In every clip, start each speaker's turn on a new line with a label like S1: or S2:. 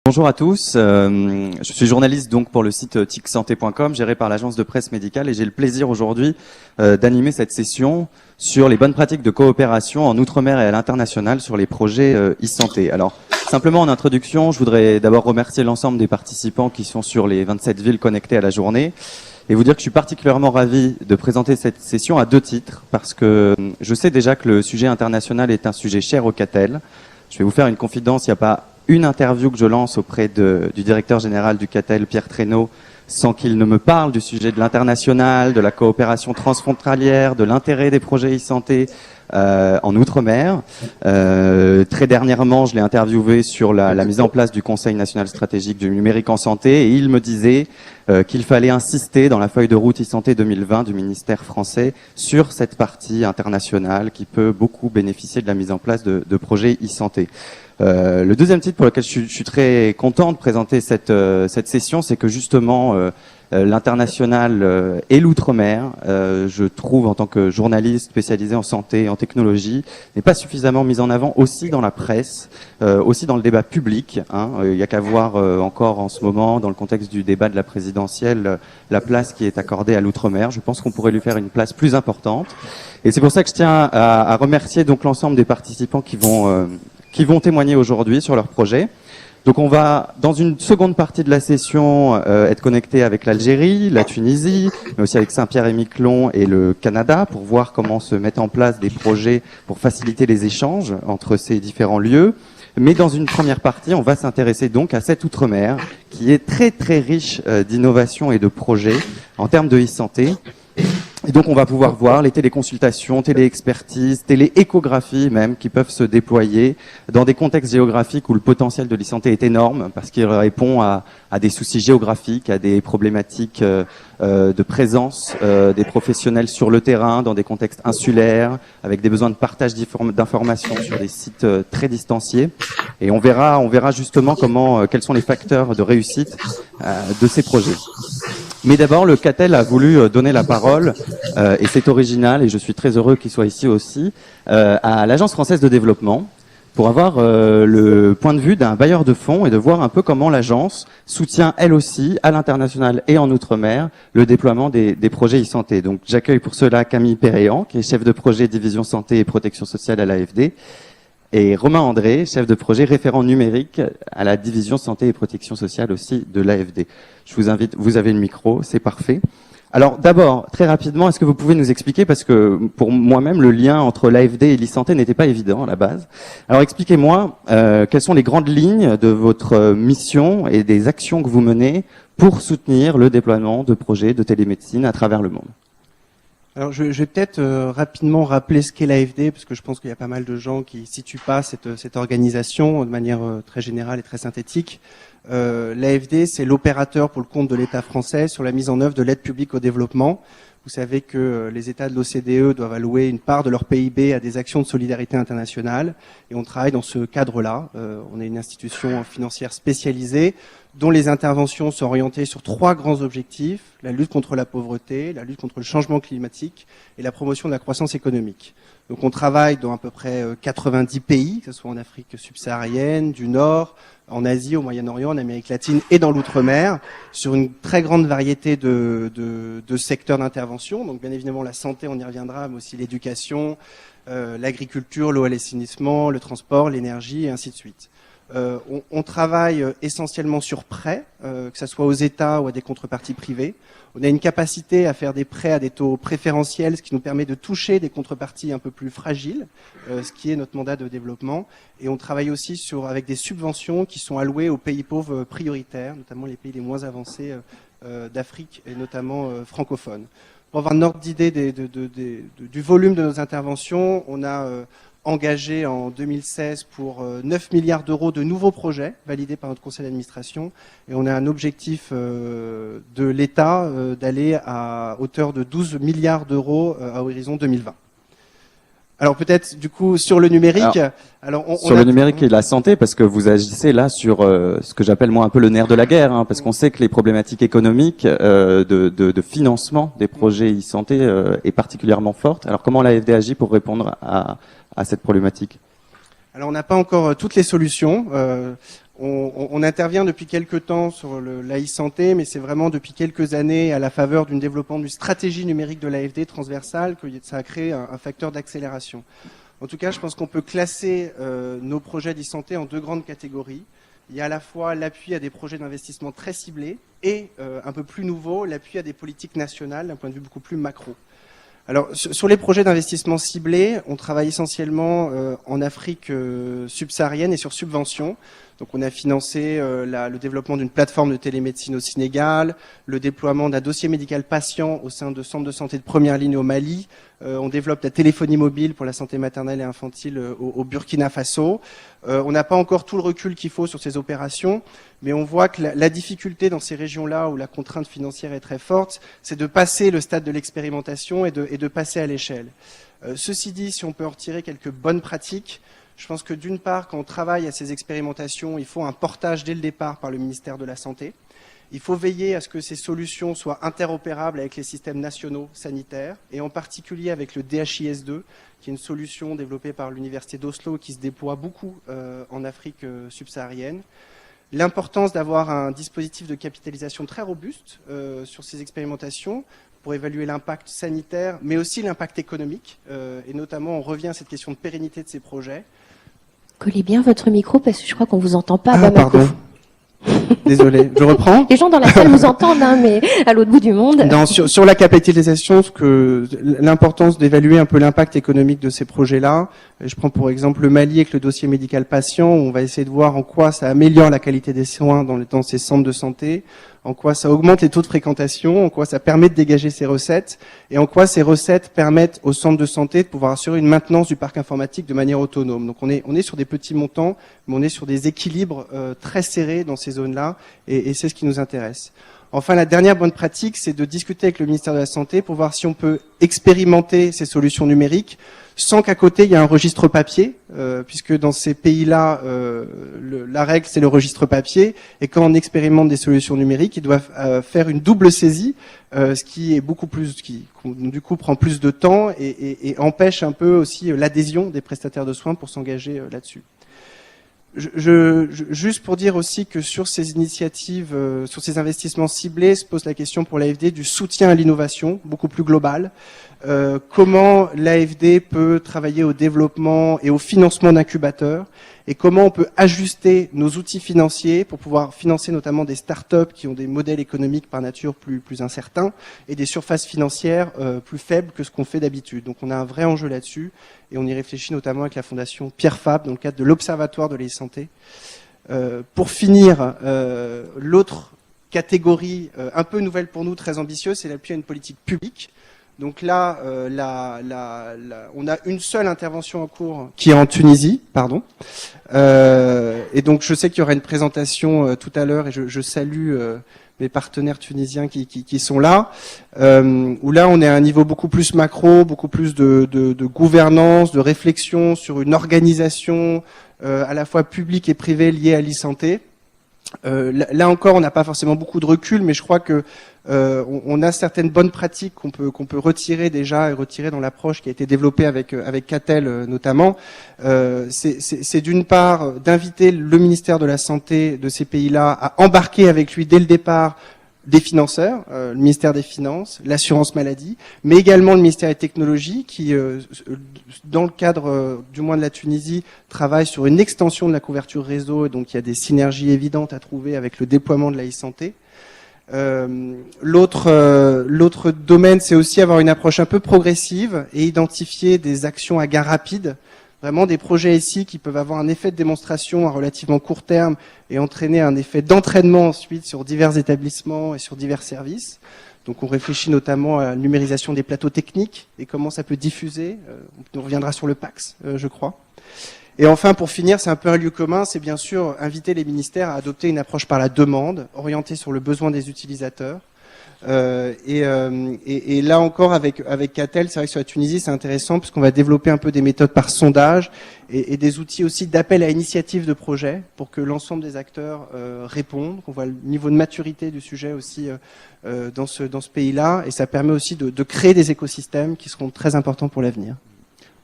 S1: Bonjour à tous, je suis journaliste donc pour le site ticsanté.com géré par l'agence de presse médicale et j'ai le plaisir aujourd'hui d'animer cette session sur les bonnes pratiques de coopération en Outre-mer et à l'international sur les projets e-santé. Alors simplement en introduction, je voudrais d'abord remercier l'ensemble des participants qui sont sur les 27 villes connectées à la journée et vous dire que je suis particulièrement ravi de présenter cette session à deux titres parce que je sais déjà que le sujet international est un sujet cher au CATEL. Je vais vous faire une confidence, il n'y a pas une interview que je lance auprès du directeur général du CATEL, Pierre Traîneau, sans qu'il ne me parle du sujet de l'international, de la coopération transfrontalière, de l'intérêt des projets e-santé en Outre-mer. Très dernièrement, je l'ai interviewé sur la mise en place du Conseil national stratégique du numérique en santé et il me disait qu'il fallait insister dans la feuille de route e-santé 2020 du ministère français sur cette partie internationale qui peut beaucoup bénéficier de la mise en place de projets e-santé. Le deuxième titre pour lequel je suis très content de présenter cette session, c'est que justement l'international et l'outre-mer, je trouve en tant que journaliste spécialisé en santé et en technologie, n'est pas suffisamment mis en avant aussi dans la presse, aussi dans le débat public. Il n'y a qu'à voir encore en ce moment, dans le contexte du débat de la présidentielle, la place qui est accordée à l'outre-mer. Je pense qu'on pourrait lui faire une place plus importante. Et c'est pour ça que je tiens à remercier donc l'ensemble des participants qui vont témoigner aujourd'hui sur leur projet. Donc on va, dans une seconde partie de la session, être connecté avec l'Algérie, la Tunisie, mais aussi avec Saint-Pierre-et-Miquelon et le Canada pour voir comment se mettent en place des projets pour faciliter les échanges entre ces différents lieux. Mais dans une première partie, on va s'intéresser donc à cette Outre-mer qui est très très riche d'innovations et de projets en termes de e-santé. Et donc on va pouvoir voir les téléconsultations, téléexpertises, télééchographies même qui peuvent se déployer dans des contextes géographiques où le potentiel de l'e-santé est énorme parce qu'il répond à des soucis géographiques, à des problématiques de présence des professionnels sur le terrain dans des contextes insulaires avec des besoins de partage d'informations sur des sites très distanciés. Et on verra justement quels sont les facteurs de réussite de ces projets. Mais d'abord, le CATEL a voulu donner la parole, et c'est original, et je suis très heureux qu'il soit ici aussi, à l'Agence française de développement, pour avoir le point de vue d'un bailleur de fonds et de voir un peu comment l'agence soutient elle aussi, à l'international et en Outre-mer, le déploiement des projets e-santé. Donc j'accueille pour cela Camille Péréan, qui est chef de projet division santé et protection sociale à l'AFD, et Romain André, chef de projet référent numérique à la division santé et protection sociale aussi de l'AFD. Je vous invite, vous avez le micro, c'est parfait. Alors d'abord, très rapidement, est-ce que vous pouvez nous expliquer, parce que pour moi-même, le lien entre l'AFD et l'e-santé n'était pas évident à la base. Alors expliquez-moi quelles sont les grandes lignes de votre mission et des actions que vous menez pour soutenir le déploiement de projets de télémédecine à travers le monde.
S2: Alors je vais peut-être rapidement rappeler ce qu'est l'AFD, parce que je pense qu'il y a pas mal de gens qui ne situent pas cette organisation de manière très générale et très synthétique. L'AFD, c'est l'opérateur pour le compte de l'État français sur la mise en œuvre de l'aide publique au développement. Vous savez que les États de l'OCDE doivent allouer une part de leur PIB à des actions de solidarité internationale, et on travaille dans ce cadre-là. On est une institution financière spécialisée dont les interventions sont orientées sur trois grands objectifs: la lutte contre la pauvreté, la lutte contre le changement climatique et la promotion de la croissance économique. Donc on travaille dans à peu près 90 pays, que ce soit en Afrique subsaharienne, du Nord, en Asie, au Moyen-Orient, en Amérique latine et dans l'outre-mer, sur une très grande variété de secteurs d'intervention. Donc bien évidemment la santé, on y reviendra, mais aussi l'éducation, l'agriculture, l'eau et l'assainissement, le transport, l'énergie et ainsi de suite. On travaille essentiellement sur prêts, que ce soit aux États ou à des contreparties privées. On a une capacité à faire des prêts à des taux préférentiels, ce qui nous permet de toucher des contreparties un peu plus fragiles, ce qui est notre mandat de développement. Et on travaille aussi avec des subventions qui sont allouées aux pays pauvres prioritaires, notamment les pays les moins avancés d'Afrique et notamment francophones. Pour avoir un ordre d'idée du volume de nos interventions, on a engagé en 2016 pour 9 milliards d'euros de nouveaux projets validés par notre conseil d'administration, et on a un objectif de l'État d'aller à hauteur de 12 milliards d'euros à horizon 2020. Alors peut-être du coup sur le numérique.
S1: Sur le numérique et la santé, parce que vous agissez là sur ce que j'appelle moi un peu le nerf de la guerre, parce qu'on sait que les problématiques économiques de financement des projets e-santé est particulièrement forte. Alors comment l'AFD agit pour répondre à cette problématique?
S2: Alors on n'a pas encore toutes les solutions. On intervient depuis quelques temps sur l'e-santé, mais c'est vraiment depuis quelques années à la faveur d'un développement d'une stratégie numérique de l'AFD transversale que ça a créé un facteur d'accélération. En tout cas, je pense qu'on peut classer nos projets d'e-santé en deux grandes catégories. Il y a à la fois l'appui à des projets d'investissement très ciblés et un peu plus nouveau, l'appui à des politiques nationales d'un point de vue beaucoup plus macro. Alors, sur les projets d'investissement ciblés, on travaille essentiellement en Afrique subsaharienne et sur subvention. Donc, on a financé le développement d'une plateforme de télémédecine au Sénégal, le déploiement d'un dossier médical patient au sein de centres de santé de première ligne au Mali. On développe la téléphonie mobile pour la santé maternelle et infantile au Burkina Faso. On n'a pas encore tout le recul qu'il faut sur ces opérations, mais on voit que la difficulté dans ces régions-là où la contrainte financière est très forte, c'est de passer le stade de l'expérimentation et de passer à l'échelle. Ceci dit, si on peut en retirer quelques bonnes pratiques, je pense que d'une part, quand on travaille à ces expérimentations, il faut un portage dès le départ par le ministère de la Santé. Il faut veiller à ce que ces solutions soient interopérables avec les systèmes nationaux sanitaires, et en particulier avec le DHIS2, qui est une solution développée par l'Université d'Oslo qui se déploie beaucoup en Afrique subsaharienne. L'importance d'avoir un dispositif de capitalisation très robuste sur ces expérimentations pour évaluer l'impact sanitaire, mais aussi l'impact économique. Et notamment, on revient à cette question de pérennité de ces projets.
S3: Collez bien votre micro parce que je crois qu'on vous entend pas.
S2: Ah, pardon. Désolé, je reprends.
S3: Les gens dans la salle vous entendent, hein, mais à l'autre bout du monde.
S2: Non, sur la capitalisation, l'importance d'évaluer un peu l'impact économique de ces projets-là. Je prends pour exemple le Mali avec le dossier médical patient, où on va essayer de voir en quoi ça améliore la qualité des soins dans ces centres de santé, en quoi ça augmente les taux de fréquentation, en quoi ça permet de dégager ces recettes, et en quoi ces recettes permettent aux centres de santé de pouvoir assurer une maintenance du parc informatique de manière autonome. Donc on est sur des petits montants, mais on est sur des équilibres très serrés dans ces zones-là, et c'est ce qui nous intéresse. Enfin, la dernière bonne pratique, c'est de discuter avec le ministère de la Santé pour voir si on peut expérimenter ces solutions numériques sans qu'à côté il y ait un registre papier, puisque dans ces pays-là, la règle c'est le registre papier, et quand on expérimente des solutions numériques, ils doivent faire une double saisie, ce qui est beaucoup plus, qui du coup prend plus de temps et empêche un peu aussi l'adhésion des prestataires de soins pour s'engager là-dessus. Juste pour dire aussi que sur ces initiatives, sur ces investissements ciblés, se pose la question pour l'AFD du soutien à l'innovation, beaucoup plus global. Comment l'AFD peut travailler au développement et au financement d'incubateurs, et comment on peut ajuster nos outils financiers pour pouvoir financer notamment des startups qui ont des modèles économiques par nature plus incertains et des surfaces financières plus faibles que ce qu'on fait d'habitude. Donc on a un vrai enjeu là-dessus, et on y réfléchit notamment avec la fondation Pierre Fabre dans le cadre de l'Observatoire de l'e-santé. Pour finir, l'autre catégorie un peu nouvelle pour nous, très ambitieuse, c'est l'appui à une politique publique. Donc là, on a une seule intervention en cours qui est en Tunisie, pardon. Et donc je sais qu'il y aura une présentation tout à l'heure, et je salue mes partenaires tunisiens qui sont là, où là on est à un niveau beaucoup plus macro, beaucoup plus de gouvernance, de réflexion sur une organisation à la fois publique et privée liée à l'e-santé. Là encore, on n'a pas forcément beaucoup de recul, mais je crois que on a certaines bonnes pratiques qu'on peut retirer déjà et retirer dans l'approche qui a été développée avec Catel notamment. C'est d'une part d'inviter le ministère de la Santé de ces pays-là à embarquer avec lui dès le départ des financeurs, le ministère des Finances, l'assurance maladie, mais également le ministère des Technologies qui, dans le cadre du moins de la Tunisie, travaille sur une extension de la couverture réseau, et donc il y a des synergies évidentes à trouver avec le déploiement de la e-santé. L'autre domaine, c'est aussi avoir une approche un peu progressive et identifier des actions à gain rapide, vraiment des projets ici qui peuvent avoir un effet de démonstration à relativement court terme et entraîner un effet d'entraînement ensuite sur divers établissements et sur divers services. Donc on réfléchit notamment à la numérisation des plateaux techniques et comment ça peut diffuser. On reviendra sur le PAX, je crois. Et enfin, pour finir, c'est un peu un lieu commun, c'est bien sûr inviter les ministères à adopter une approche par la demande, orientée sur le besoin des utilisateurs. Et là encore, avec Catel, c'est vrai que sur la Tunisie, c'est intéressant parce qu'on va développer un peu des méthodes par sondage et des outils aussi d'appel à initiative de projet pour que l'ensemble des acteurs répondent, qu'on voit le niveau de maturité du sujet aussi dans ce pays-là, et ça permet aussi de créer des écosystèmes qui seront très importants pour l'avenir.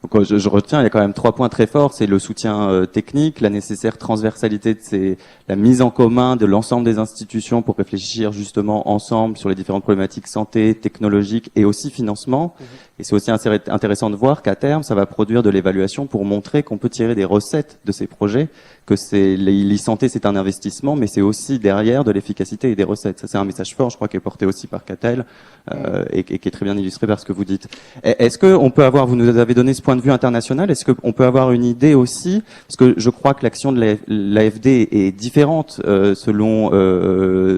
S1: Donc, je retiens, il y a quand même 3 points très forts, c'est le soutien technique, la nécessaire transversalité la mise en commun de l'ensemble des institutions pour réfléchir justement ensemble sur les différentes problématiques santé, technologiques et aussi financement. Et c'est aussi intéressant de voir qu'à terme, ça va produire de l'évaluation pour montrer qu'on peut tirer des recettes de ces projets, que l'e-santé c'est un investissement, mais c'est aussi derrière de l'efficacité et des recettes. Ça c'est un message fort, je crois, qui est porté aussi par Catel et qui est très bien illustré par ce que vous dites. Est-ce que on peut avoir, vous nous avez donné ce point de vue international, est-ce qu'on peut avoir une idée aussi, parce que je crois que l'action de l'AFD est différente selon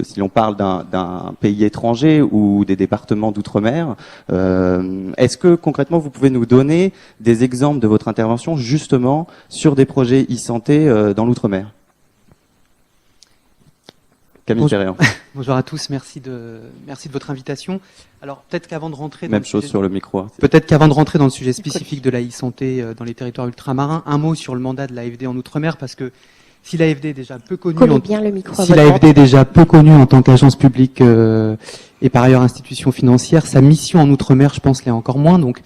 S1: si l'on parle d'un pays étranger ou des départements d'outre-mer. Est-ce que concrètement vous pouvez nous donner des exemples de votre intervention justement sur des projets e-santé dans l'outre-mer? Camille Ferréan.
S4: Bonjour à tous, merci de votre invitation. Alors peut-être qu'avant de rentrer
S1: même chose sur le micro.
S4: Peut-être qu'avant de rentrer dans le sujet spécifique de la e-santé dans les territoires ultramarins, un mot sur le mandat de l'AFD en outre-mer, parce que si l'AFD est déjà peu connue en tant qu'agence publique et par ailleurs institution financière, sa mission en outre-mer, je pense, l'est encore moins. Donc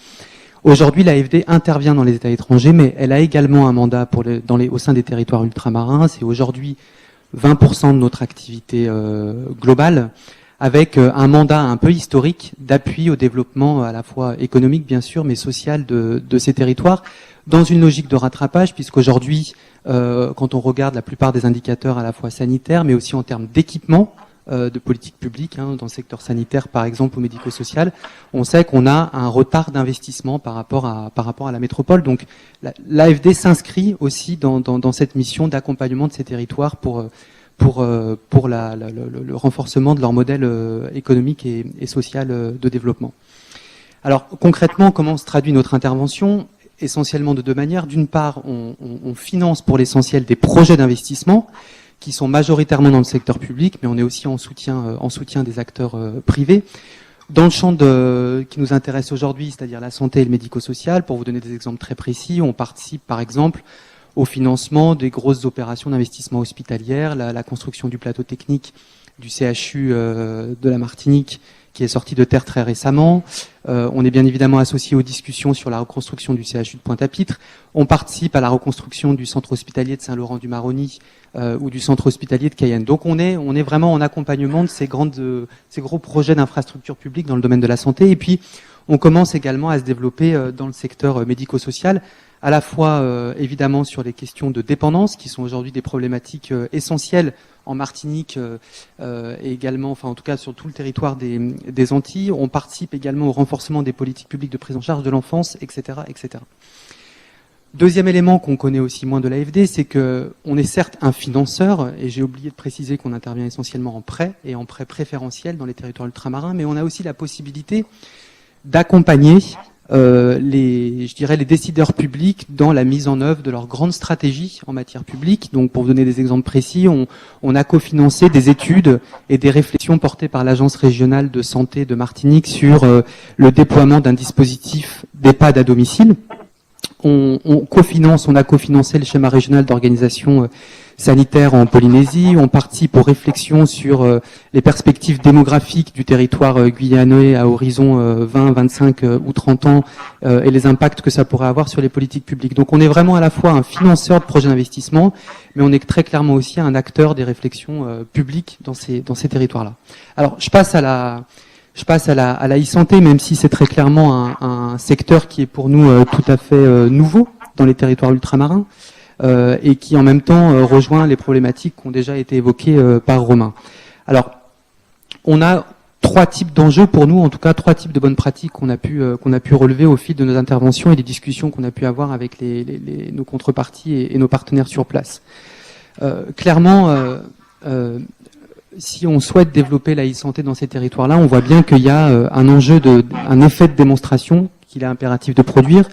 S4: aujourd'hui, l'AFD intervient dans les États étrangers, mais elle a également un mandat au sein des territoires ultramarins. C'est aujourd'hui 20% de notre activité globale, avec un mandat un peu historique d'appui au développement à la fois économique, bien sûr, mais social de ces territoires, dans une logique de rattrapage, puisqu'aujourd'hui, quand on regarde la plupart des indicateurs à la fois sanitaires, mais aussi en termes d'équipement, de politique publique, dans le secteur sanitaire par exemple ou médico-social, on sait qu'on a un retard d'investissement par rapport à la métropole. Donc l'AFD s'inscrit aussi dans cette mission d'accompagnement de ces territoires pour le renforcement de leur modèle économique et social de développement. Alors concrètement, comment se traduit notre intervention? Essentiellement de 2 manières. D'une part, on finance pour l'essentiel des projets d'investissement qui sont majoritairement dans le secteur public, mais on est aussi en soutien des acteurs privés. Dans le champ qui nous intéresse aujourd'hui, c'est-à-dire la santé et le médico-social, pour vous donner des exemples très précis, on participe par exemple au financement des grosses opérations d'investissement hospitalière, la construction du plateau technique du CHU de la Martinique, qui est sorti de terre très récemment. On est bien évidemment associé aux discussions sur la reconstruction du CHU de Pointe-à-Pitre. On participe à la reconstruction du centre hospitalier de Saint-Laurent-du-Maroni ou du centre hospitalier de Cayenne. Donc on est vraiment en accompagnement de ces gros projets d'infrastructures publiques dans le domaine de la santé. Et puis on commence également à se développer dans le secteur médico-social, à la fois évidemment sur les questions de dépendance, qui sont aujourd'hui des problématiques essentielles en Martinique et également, enfin en tout cas sur tout le territoire des Antilles. On participe également au renforcement des politiques publiques de prise en charge de l'enfance, etc., etc. Deuxième élément qu'on connaît aussi moins de l'AFD, c'est que on est certes un financeur, et j'ai oublié de préciser qu'on intervient essentiellement en prêt et en prêt préférentiel dans les territoires ultramarins, mais on a aussi la possibilité d'accompagner les décideurs publics dans la mise en œuvre de leur grande stratégie en matière publique. Donc, pour vous donner des exemples précis, on a cofinancé des études et des réflexions portées par l'Agence régionale de santé de Martinique sur le déploiement d'un dispositif d'EHPAD à domicile. On a cofinancé le schéma régional d'organisation sanitaire en Polynésie. On participe aux réflexions sur les perspectives démographiques du territoire guyanais à horizon 20, 25 ou 30 ans et les impacts que ça pourrait avoir sur les politiques publiques. Donc on est vraiment à la fois un financeur de projets d'investissement, mais on est très clairement aussi un acteur des réflexions publiques dans ces territoires-là. Alors je passe à la e-santé, même si c'est très clairement un secteur qui est pour nous tout à fait nouveau dans les territoires ultramarins et qui en même temps rejoint les problématiques qui ont déjà été évoquées par Romain. Alors, on a 3 types d'enjeux pour nous, en tout cas 3 types de bonnes pratiques qu'on a pu relever au fil de nos interventions et des discussions qu'on a pu avoir avec nos contreparties et nos partenaires sur place. Clairement, si on souhaite développer la e-santé dans ces territoires-là, on voit bien qu'il y a un effet de démonstration qu'il est impératif de produire.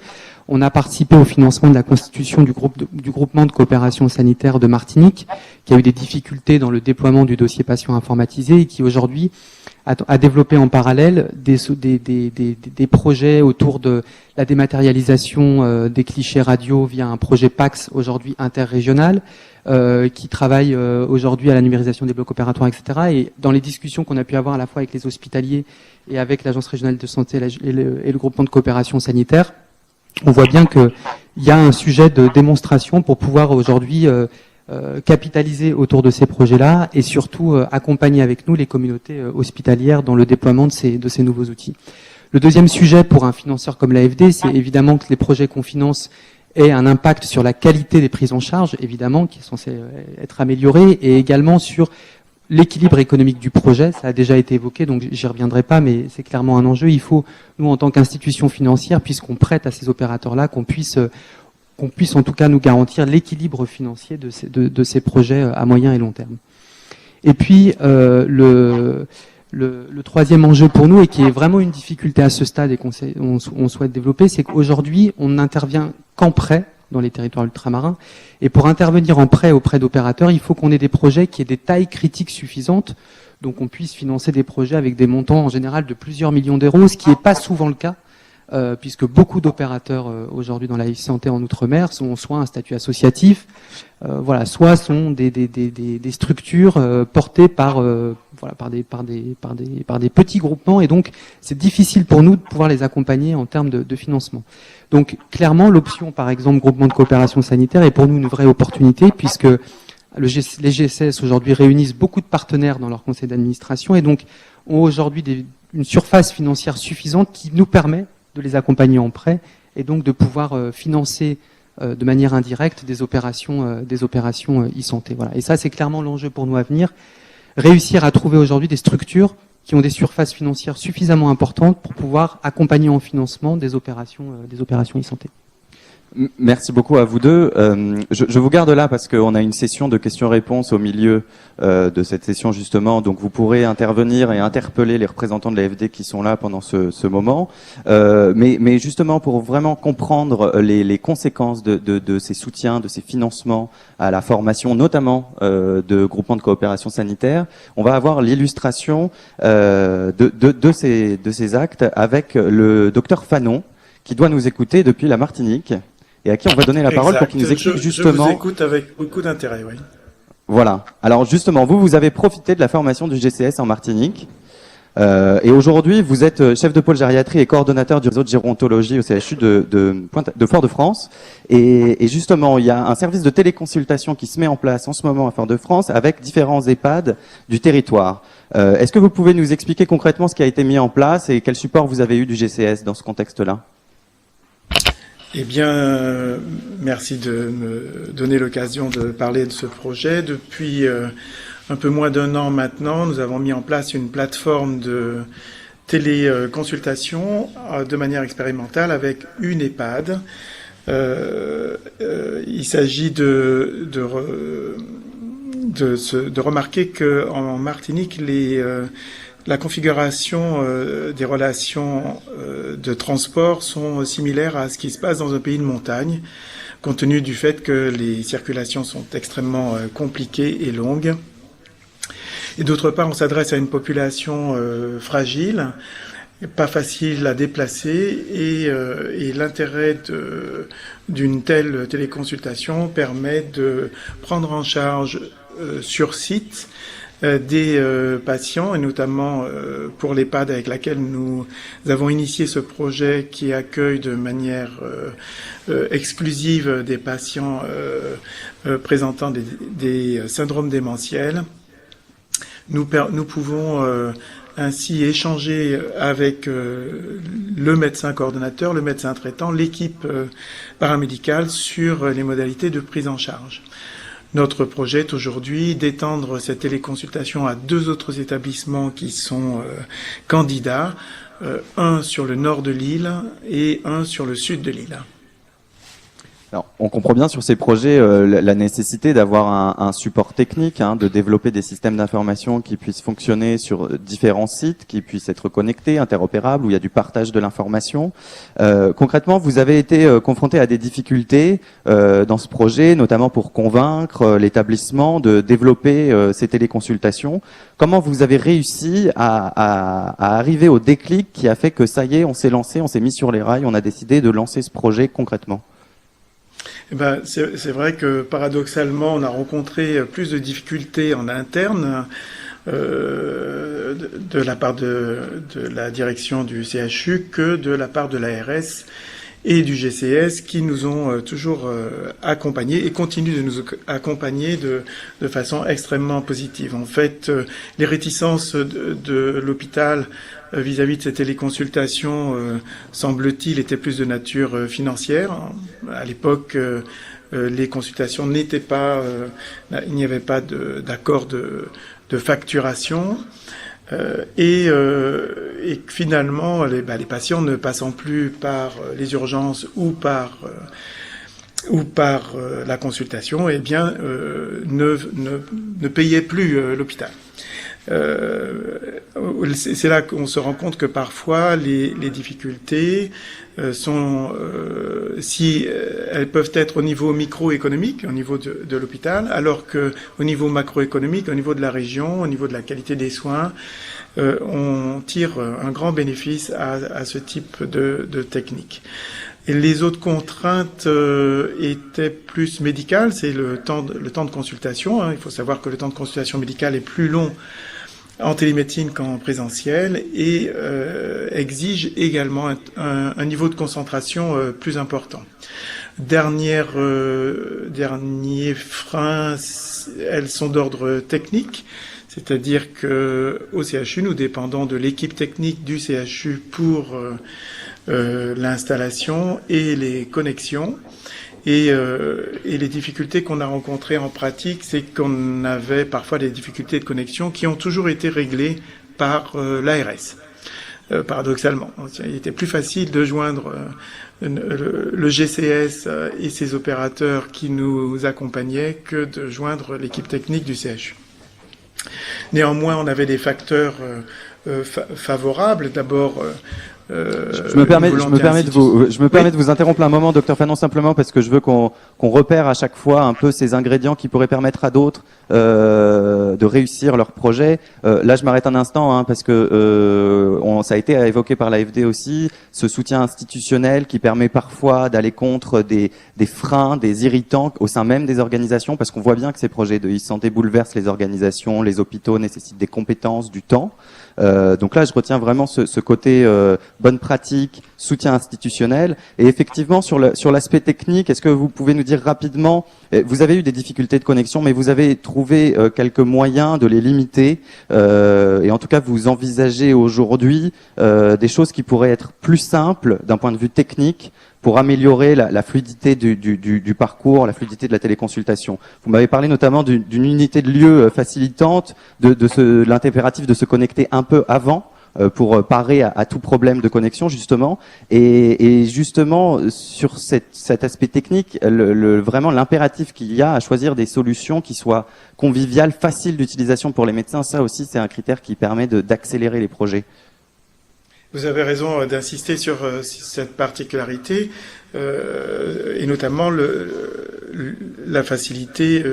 S4: On a participé au financement de la constitution du groupement de coopération sanitaire de Martinique, qui a eu des difficultés dans le déploiement du dossier patient informatisé et qui aujourd'hui a développé en parallèle des projets autour de la dématérialisation des clichés radio via un projet PAX aujourd'hui interrégional, qui travaille aujourd'hui à la numérisation des blocs opératoires, etc. Et dans les discussions qu'on a pu avoir à la fois avec les hospitaliers et avec l'Agence régionale de santé et le groupement de coopération sanitaire, on voit bien qu'il y a un sujet de démonstration pour pouvoir aujourd'hui capitaliser autour de ces projets-là et surtout accompagner avec nous les communautés hospitalières dans le déploiement de ces nouveaux outils. Le deuxième sujet pour un financeur comme l'AFD, c'est évidemment que les projets qu'on finance aient un impact sur la qualité des prises en charge, évidemment, qui est censée être améliorée, et également sur l'équilibre économique du projet. Ça a déjà été évoqué, donc j'y reviendrai pas, mais c'est clairement un enjeu. Il faut, nous, en tant qu'institution financière, puisqu'on prête à ces opérateurs-là, qu'on puisse en tout cas nous garantir l'équilibre financier de ces projets à moyen et long terme. Et puis, le troisième enjeu pour nous, et qui est vraiment une difficulté à ce stade et qu'on souhaite développer, c'est qu'aujourd'hui, on n'intervient qu'en prêt dans les territoires ultramarins. Et pour intervenir en prêt auprès d'opérateurs, il faut qu'on ait des projets qui aient des tailles critiques suffisantes, donc on puisse financer des projets avec des montants en général de plusieurs millions d'euros, ce qui n'est pas souvent le cas, puisque beaucoup d'opérateurs aujourd'hui dans la santé en Outre-mer sont soit un statut associatif, soit sont des structures portées par des petits groupements, et donc c'est difficile pour nous de pouvoir les accompagner en termes de financement. Donc clairement, l'option par exemple groupement de coopération sanitaire est pour nous une vraie opportunité, puisque les GCS aujourd'hui réunissent beaucoup de partenaires dans leur conseil d'administration et donc ont aujourd'hui une surface financière suffisante qui nous permet de les accompagner en prêt et donc de pouvoir financer de manière indirecte des opérations e-santé. Voilà. Et ça, c'est clairement l'enjeu pour nous à venir. Réussir à trouver aujourd'hui des structures qui ont des surfaces financières suffisamment importantes pour pouvoir accompagner en financement des opérations e-santé.
S1: Merci beaucoup à vous deux. Je vous garde là parce qu'on a une session de questions-réponses au milieu de cette session justement, donc vous pourrez intervenir et interpeller les représentants de l'AFD qui sont là pendant ce moment. Mais justement pour vraiment comprendre les conséquences de ces soutiens, de ces financements à la formation, notamment de groupements de coopération sanitaire, on va avoir l'illustration de ces actes avec le docteur Fanon qui doit nous écouter depuis la Martinique. Et à qui on va donner la parole pour qu'il nous explique justement...
S5: Je vous écoute avec beaucoup d'intérêt, oui.
S1: Voilà. Alors justement, vous avez profité de la formation du GCS en Martinique. Et aujourd'hui, vous êtes chef de pôle gériatrie et coordonnateur du réseau de gérontologie au CHU de Fort-de-France. Et justement, il y a un service de téléconsultation qui se met en place en ce moment à Fort-de-France avec différents EHPAD du territoire. Est-ce que vous pouvez nous expliquer concrètement ce qui a été mis en place et quel support vous avez eu du GCS dans ce contexte-là ?
S5: Eh bien, merci de me donner l'occasion de parler de ce projet. Depuis un peu moins d'un an maintenant, nous avons mis en place une plateforme de téléconsultation de manière expérimentale avec une EHPAD. Il s'agit de remarquer qu'en Martinique, la configuration des relations de transport sont similaires à ce qui se passe dans un pays de montagne, compte tenu du fait que les circulations sont extrêmement compliquées et longues. Et d'autre part, on s'adresse à une population fragile, pas facile à déplacer, et l'intérêt d'une telle téléconsultation permet de prendre en charge sur site des patients, et notamment pour l'EHPAD avec laquelle nous avons initié ce projet qui accueille de manière exclusive des patients présentant des syndromes démentiels. Nous pouvons ainsi échanger avec le médecin coordonnateur, le médecin traitant, l'équipe paramédicale sur les modalités de prise en charge. Notre projet est aujourd'hui d'étendre cette téléconsultation à 2 autres établissements qui sont candidats, un sur le nord de l'île et un sur le sud de l'île.
S1: Alors, on comprend bien sur ces projets la nécessité d'avoir un support technique, de développer des systèmes d'information qui puissent fonctionner sur différents sites, qui puissent être connectés, interopérables, où il y a du partage de l'information. Concrètement, vous avez été confronté à des difficultés dans ce projet, notamment pour convaincre l'établissement de développer ces téléconsultations. Comment vous avez réussi à arriver au déclic qui a fait que ça y est, on s'est lancé, on s'est mis sur les rails, on a décidé de lancer ce projet concrètement ?
S5: C'est vrai que paradoxalement, on a rencontré plus de difficultés en interne de la part de la direction du CHU que de la part de l'ARS et du GCS qui nous ont toujours accompagnés et continuent de nous accompagner de façon extrêmement positive. En fait, les réticences de l'hôpital vis-à-vis de ces téléconsultations, semble-t-il, étaient plus de nature financière. À l'époque, les consultations n'étaient pas, il n'y avait pas d'accord de facturation. Et finalement, les patients ne passant plus par les urgences ou par la consultation, eh bien, ne payaient plus l'hôpital. C'est là qu'on se rend compte que parfois les difficultés sont, si elles peuvent être au niveau microéconomique, au niveau de l'hôpital, alors que au niveau macroéconomique, au niveau de la région, au niveau de la qualité des soins, on tire un grand bénéfice à ce type de technique. Et les autres contraintes étaient plus médicales, c'est le temps de consultation. Hein. Il faut savoir que le temps de consultation médicale est plus long en télémédecine qu'en présentiel et exige également un niveau de concentration plus important. Dernier frein, elles sont d'ordre technique, c'est-à-dire que au CHU, nous dépendons de l'équipe technique du CHU pour l'installation et les connexions. Et les difficultés qu'on a rencontrées en pratique, c'est qu'on avait parfois des difficultés de connexion qui ont toujours été réglées par l'ARS, paradoxalement. Il était plus facile de joindre le GCS et ses opérateurs qui nous accompagnaient que de joindre l'équipe technique du CHU. Néanmoins, on avait des facteurs favorables. D'abord,
S1: je me permets de vous interrompre un moment, docteur Fanon, simplement parce que je veux qu'on repère à chaque fois un peu ces ingrédients qui pourraient permettre à d'autres de réussir leur projet. Là, je m'arrête un instant hein, parce que ça a été évoqué par l'AFD aussi, ce soutien institutionnel qui permet parfois d'aller contre des freins, des irritants au sein même des organisations, parce qu'on voit bien que ces projets de e-santé bouleversent les organisations, les hôpitaux nécessitent des compétences, du temps. Donc là, je retiens vraiment ce côté bonne pratique, soutien institutionnel. Et effectivement, sur l'aspect technique, est-ce que vous pouvez nous dire rapidement, vous avez eu des difficultés de connexion, mais vous avez trouvé quelques moyens de les limiter. Et en tout cas, vous envisagez aujourd'hui des choses qui pourraient être plus simples d'un point de vue technique pour améliorer la fluidité du parcours, la fluidité de la téléconsultation. Vous m'avez parlé notamment d'une unité de lieu facilitante, de l'impératif de se connecter un peu avant pour parer à tout problème de connexion justement. Et justement sur cet aspect technique, vraiment l'impératif qu'il y a à choisir des solutions qui soient conviviales, faciles d'utilisation pour les médecins, ça aussi c'est un critère qui permet d'accélérer les projets.
S5: Vous avez raison d'insister sur cette particularité et notamment la facilité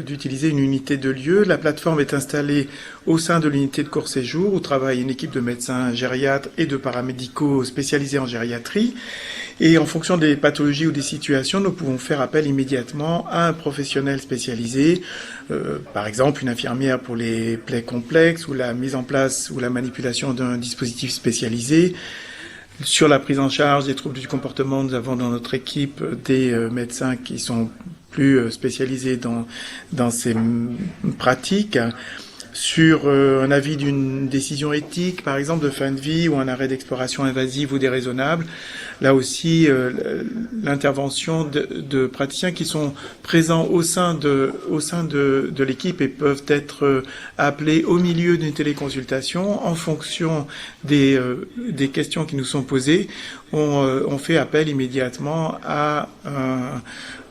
S5: d'utiliser une unité de lieu. La plateforme est installée au sein de l'unité de court séjour où travaille une équipe de médecins gériatres et de paramédicaux spécialisés en gériatrie. Et en fonction des pathologies ou des situations, nous pouvons faire appel immédiatement à un professionnel spécialisé, par exemple une infirmière pour les plaies complexes ou la mise en place ou la manipulation d'un dispositif spécialisé. Sur la prise en charge des troubles du comportement, nous avons dans notre équipe des médecins qui sont plus spécialisés dans ces pratiques. Sur un avis d'une décision éthique, par exemple de fin de vie ou un arrêt d'exploration invasive ou déraisonnable, là aussi l'intervention de praticiens qui sont présents au sein de l'équipe et peuvent être appelés au milieu d'une téléconsultation en fonction des questions qui nous sont posées. On fait appel immédiatement à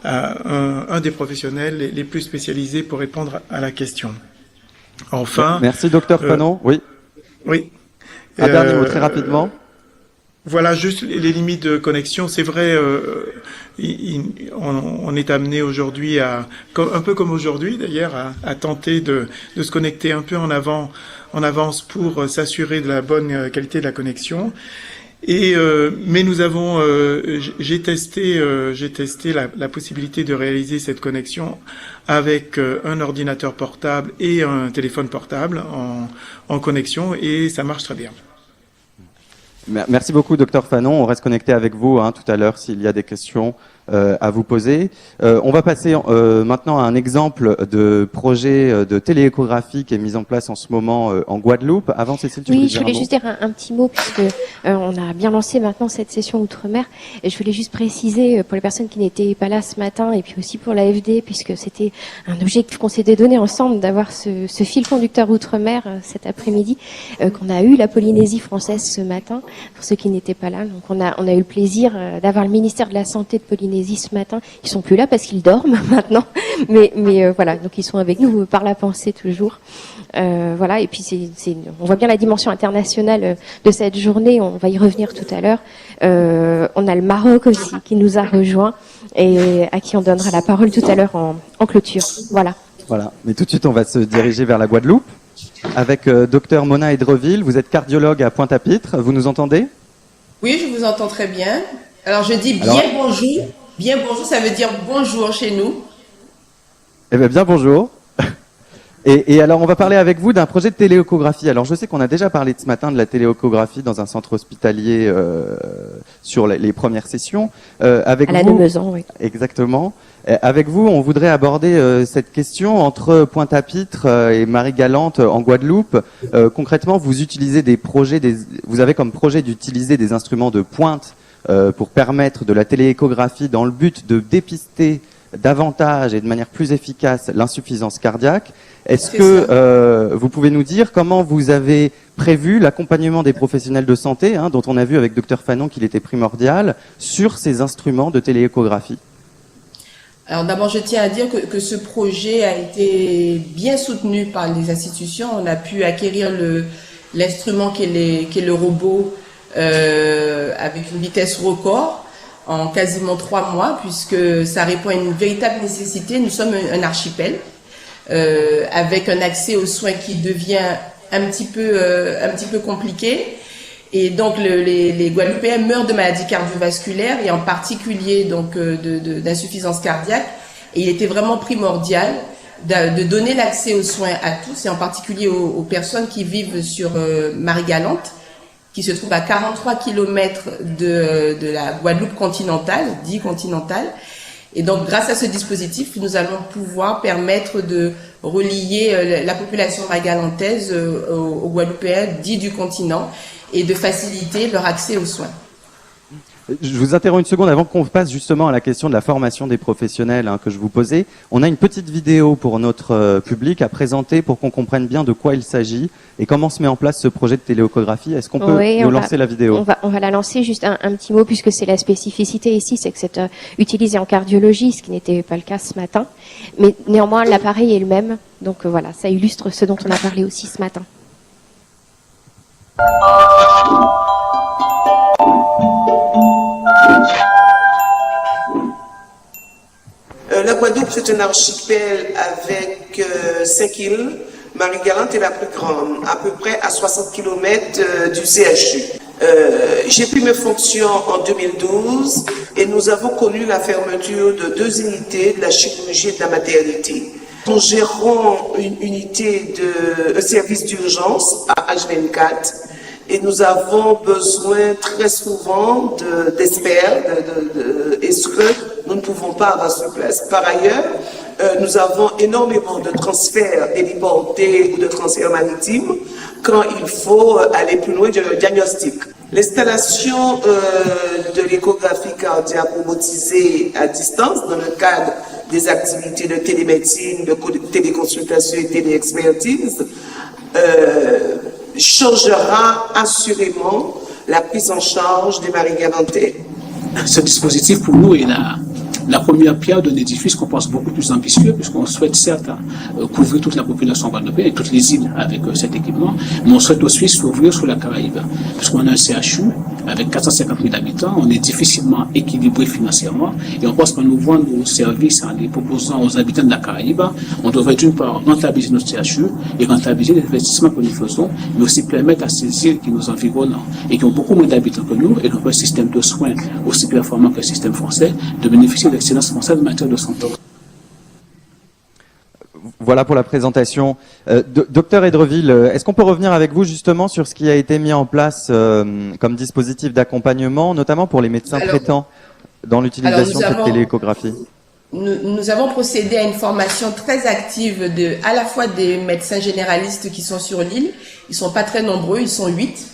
S5: un des professionnels les plus spécialisés pour répondre à la question. Enfin.
S1: Merci, docteur Fanon. Oui.
S5: Oui.
S1: Un dernier mot très rapidement.
S5: Voilà, juste les limites de connexion. C'est vrai, on est amené aujourd'hui un peu comme aujourd'hui d'ailleurs, à tenter de se connecter un peu en avance pour s'assurer de la bonne qualité de la connexion. Mais nous avons, j'ai testé la possibilité de réaliser cette connexion avec un ordinateur portable et un téléphone portable en connexion et ça marche très bien.
S1: Merci beaucoup, docteur Fanon. On reste connecté avec vous tout à l'heure s'il y a des questions à vous poser. On va passer maintenant à un exemple de projet de télééchographie qui est mis en place en ce moment en Guadeloupe. Avant, Cécile, tu voulais
S3: Oui,
S1: dire
S3: je voulais
S1: un mot
S3: juste dire un petit mot puisque on a bien lancé maintenant cette session Outre-mer. Et je voulais juste préciser pour les personnes qui n'étaient pas là ce matin et puis aussi pour l'AFD, puisque c'était un objectif qu'on s'était donné ensemble d'avoir ce fil conducteur Outre-mer cet après-midi, qu'on a eu la Polynésie française ce matin, pour ceux qui n'étaient pas là. Donc on a eu le plaisir d'avoir le ministère de la Santé de Polynésie ce matin. Ils sont plus là parce qu'ils dorment maintenant, mais voilà, donc ils sont avec nous par la pensée toujours. Voilà, et puis on voit bien la dimension internationale de cette journée. On va y revenir tout à l'heure. On a le Maroc aussi qui nous a rejoints et à qui on donnera la parole tout à l'heure en clôture. Voilà.
S1: Voilà. Mais tout de suite, on va se diriger vers la Guadeloupe avec docteur Mona Edreville. Vous êtes cardiologue à Pointe-à-Pitre. Vous nous entendez?
S6: Oui, je vous entends très bien. Alors, je dis bonjour. Bien bonjour, ça veut dire bonjour chez nous.
S1: Eh bien bonjour. Et alors, on va parler avec vous d'un projet de télééchographie. Alors, je sais qu'on a déjà parlé ce matin de la télééchographie dans un centre hospitalier sur les premières sessions. Avec
S3: à la
S1: vous,
S3: Nemezan, oui.
S1: Exactement. Avec vous, on voudrait aborder cette question entre Pointe-à-Pitre et Marie-Galante en Guadeloupe. Concrètement, vous utilisez vous avez comme projet d'utiliser des instruments de pointe pour permettre de la télééchographie dans le but de dépister davantage et de manière plus efficace l'insuffisance cardiaque. Est-ce que vous pouvez nous dire comment vous avez prévu l'accompagnement des professionnels de santé, dont on a vu avec Dr Fanon qu'il était primordial, sur ces instruments de télééchographie?
S6: Alors d'abord, je tiens à dire que ce projet a été bien soutenu par les institutions. On a pu acquérir l'instrument qui est le robot avec une vitesse record en quasiment 3 mois, puisque ça répond à une véritable nécessité. Nous sommes un archipel avec un accès aux soins qui devient un petit peu compliqué. Et donc les Guadeloupéens meurent de maladies cardiovasculaires et en particulier donc d'insuffisance cardiaque. Et il était vraiment primordial de donner l'accès aux soins à tous et en particulier aux personnes qui vivent sur Marie-Galante, qui se trouve à 43 km de la Guadeloupe continentale, dit continentale. Et donc, grâce à ce dispositif, nous allons pouvoir permettre de relier la population marie-galantaise aux Guadeloupéens dits du continent et de faciliter leur accès aux soins.
S1: Je vous interromps une seconde avant qu'on passe justement à la question de la formation des professionnels que je vous posais. On a une petite vidéo pour notre public à présenter pour qu'on comprenne bien de quoi il s'agit et comment se met en place ce projet de télééchographie. Est-ce qu'on peut nous lancer la vidéo?
S3: On va la lancer, juste un petit mot, puisque c'est la spécificité ici, c'est que c'est utilisé en cardiologie, ce qui n'était pas le cas ce matin. Mais néanmoins, l'appareil est le même. Donc voilà, ça illustre ce dont on a parlé aussi ce matin.
S7: La Guadeloupe, c'est un archipel avec 5 îles. Marie-Galante est la plus grande, à peu près à 60 km du CHU. J'ai pris mes fonctions en 2012 et nous avons connu la fermeture de 2 unités de la chirurgie et de la maternité. Nous gérons une unité de service d'urgence à H24 et nous avons besoin très souvent d'experts et ce que nous ne pouvons pas avoir sur place. Par ailleurs, nous avons énormément de transferts héliportés ou de transferts maritimes quand il faut aller plus loin du diagnostic. L'installation de l'échographie cardiaque robotisée à distance dans le cadre des activités de télémédecine, de téléconsultation et téléexpertise changera assurément la prise en charge des Marie-Galantais.
S8: Ce dispositif, pour nous, est la première pierre d'un édifice qu'on pense beaucoup plus ambitieux, puisqu'on souhaite certes couvrir toute la population guadeloupéenne et toutes les îles avec cet équipement, mais on souhaite aussi s'ouvrir sur la Caraïbe, puisqu'on a un CHU avec 450 000 habitants, on est difficilement équilibré financièrement, et on pense qu'en ouvrant nos services, en les proposant aux habitants de la Caraïbe, on devrait d'une part rentabiliser nos CHU et rentabiliser les investissements que nous faisons, mais aussi permettre à ces îles qui nous environnent et qui ont beaucoup moins d'habitants que nous, et donc un système de soins aussi performant que le système français, de bénéficier de l'excellence française en matière de santé.
S1: Voilà pour la présentation. Docteur Edreville, est-ce qu'on peut revenir avec vous justement sur ce qui a été mis en place comme dispositif d'accompagnement, notamment pour les médecins traitants dans l'utilisation de cette télééchographie?
S6: Nous avons procédé à une formation très active à la fois des médecins généralistes qui sont sur l'île, ils sont pas très nombreux, ils sont 8,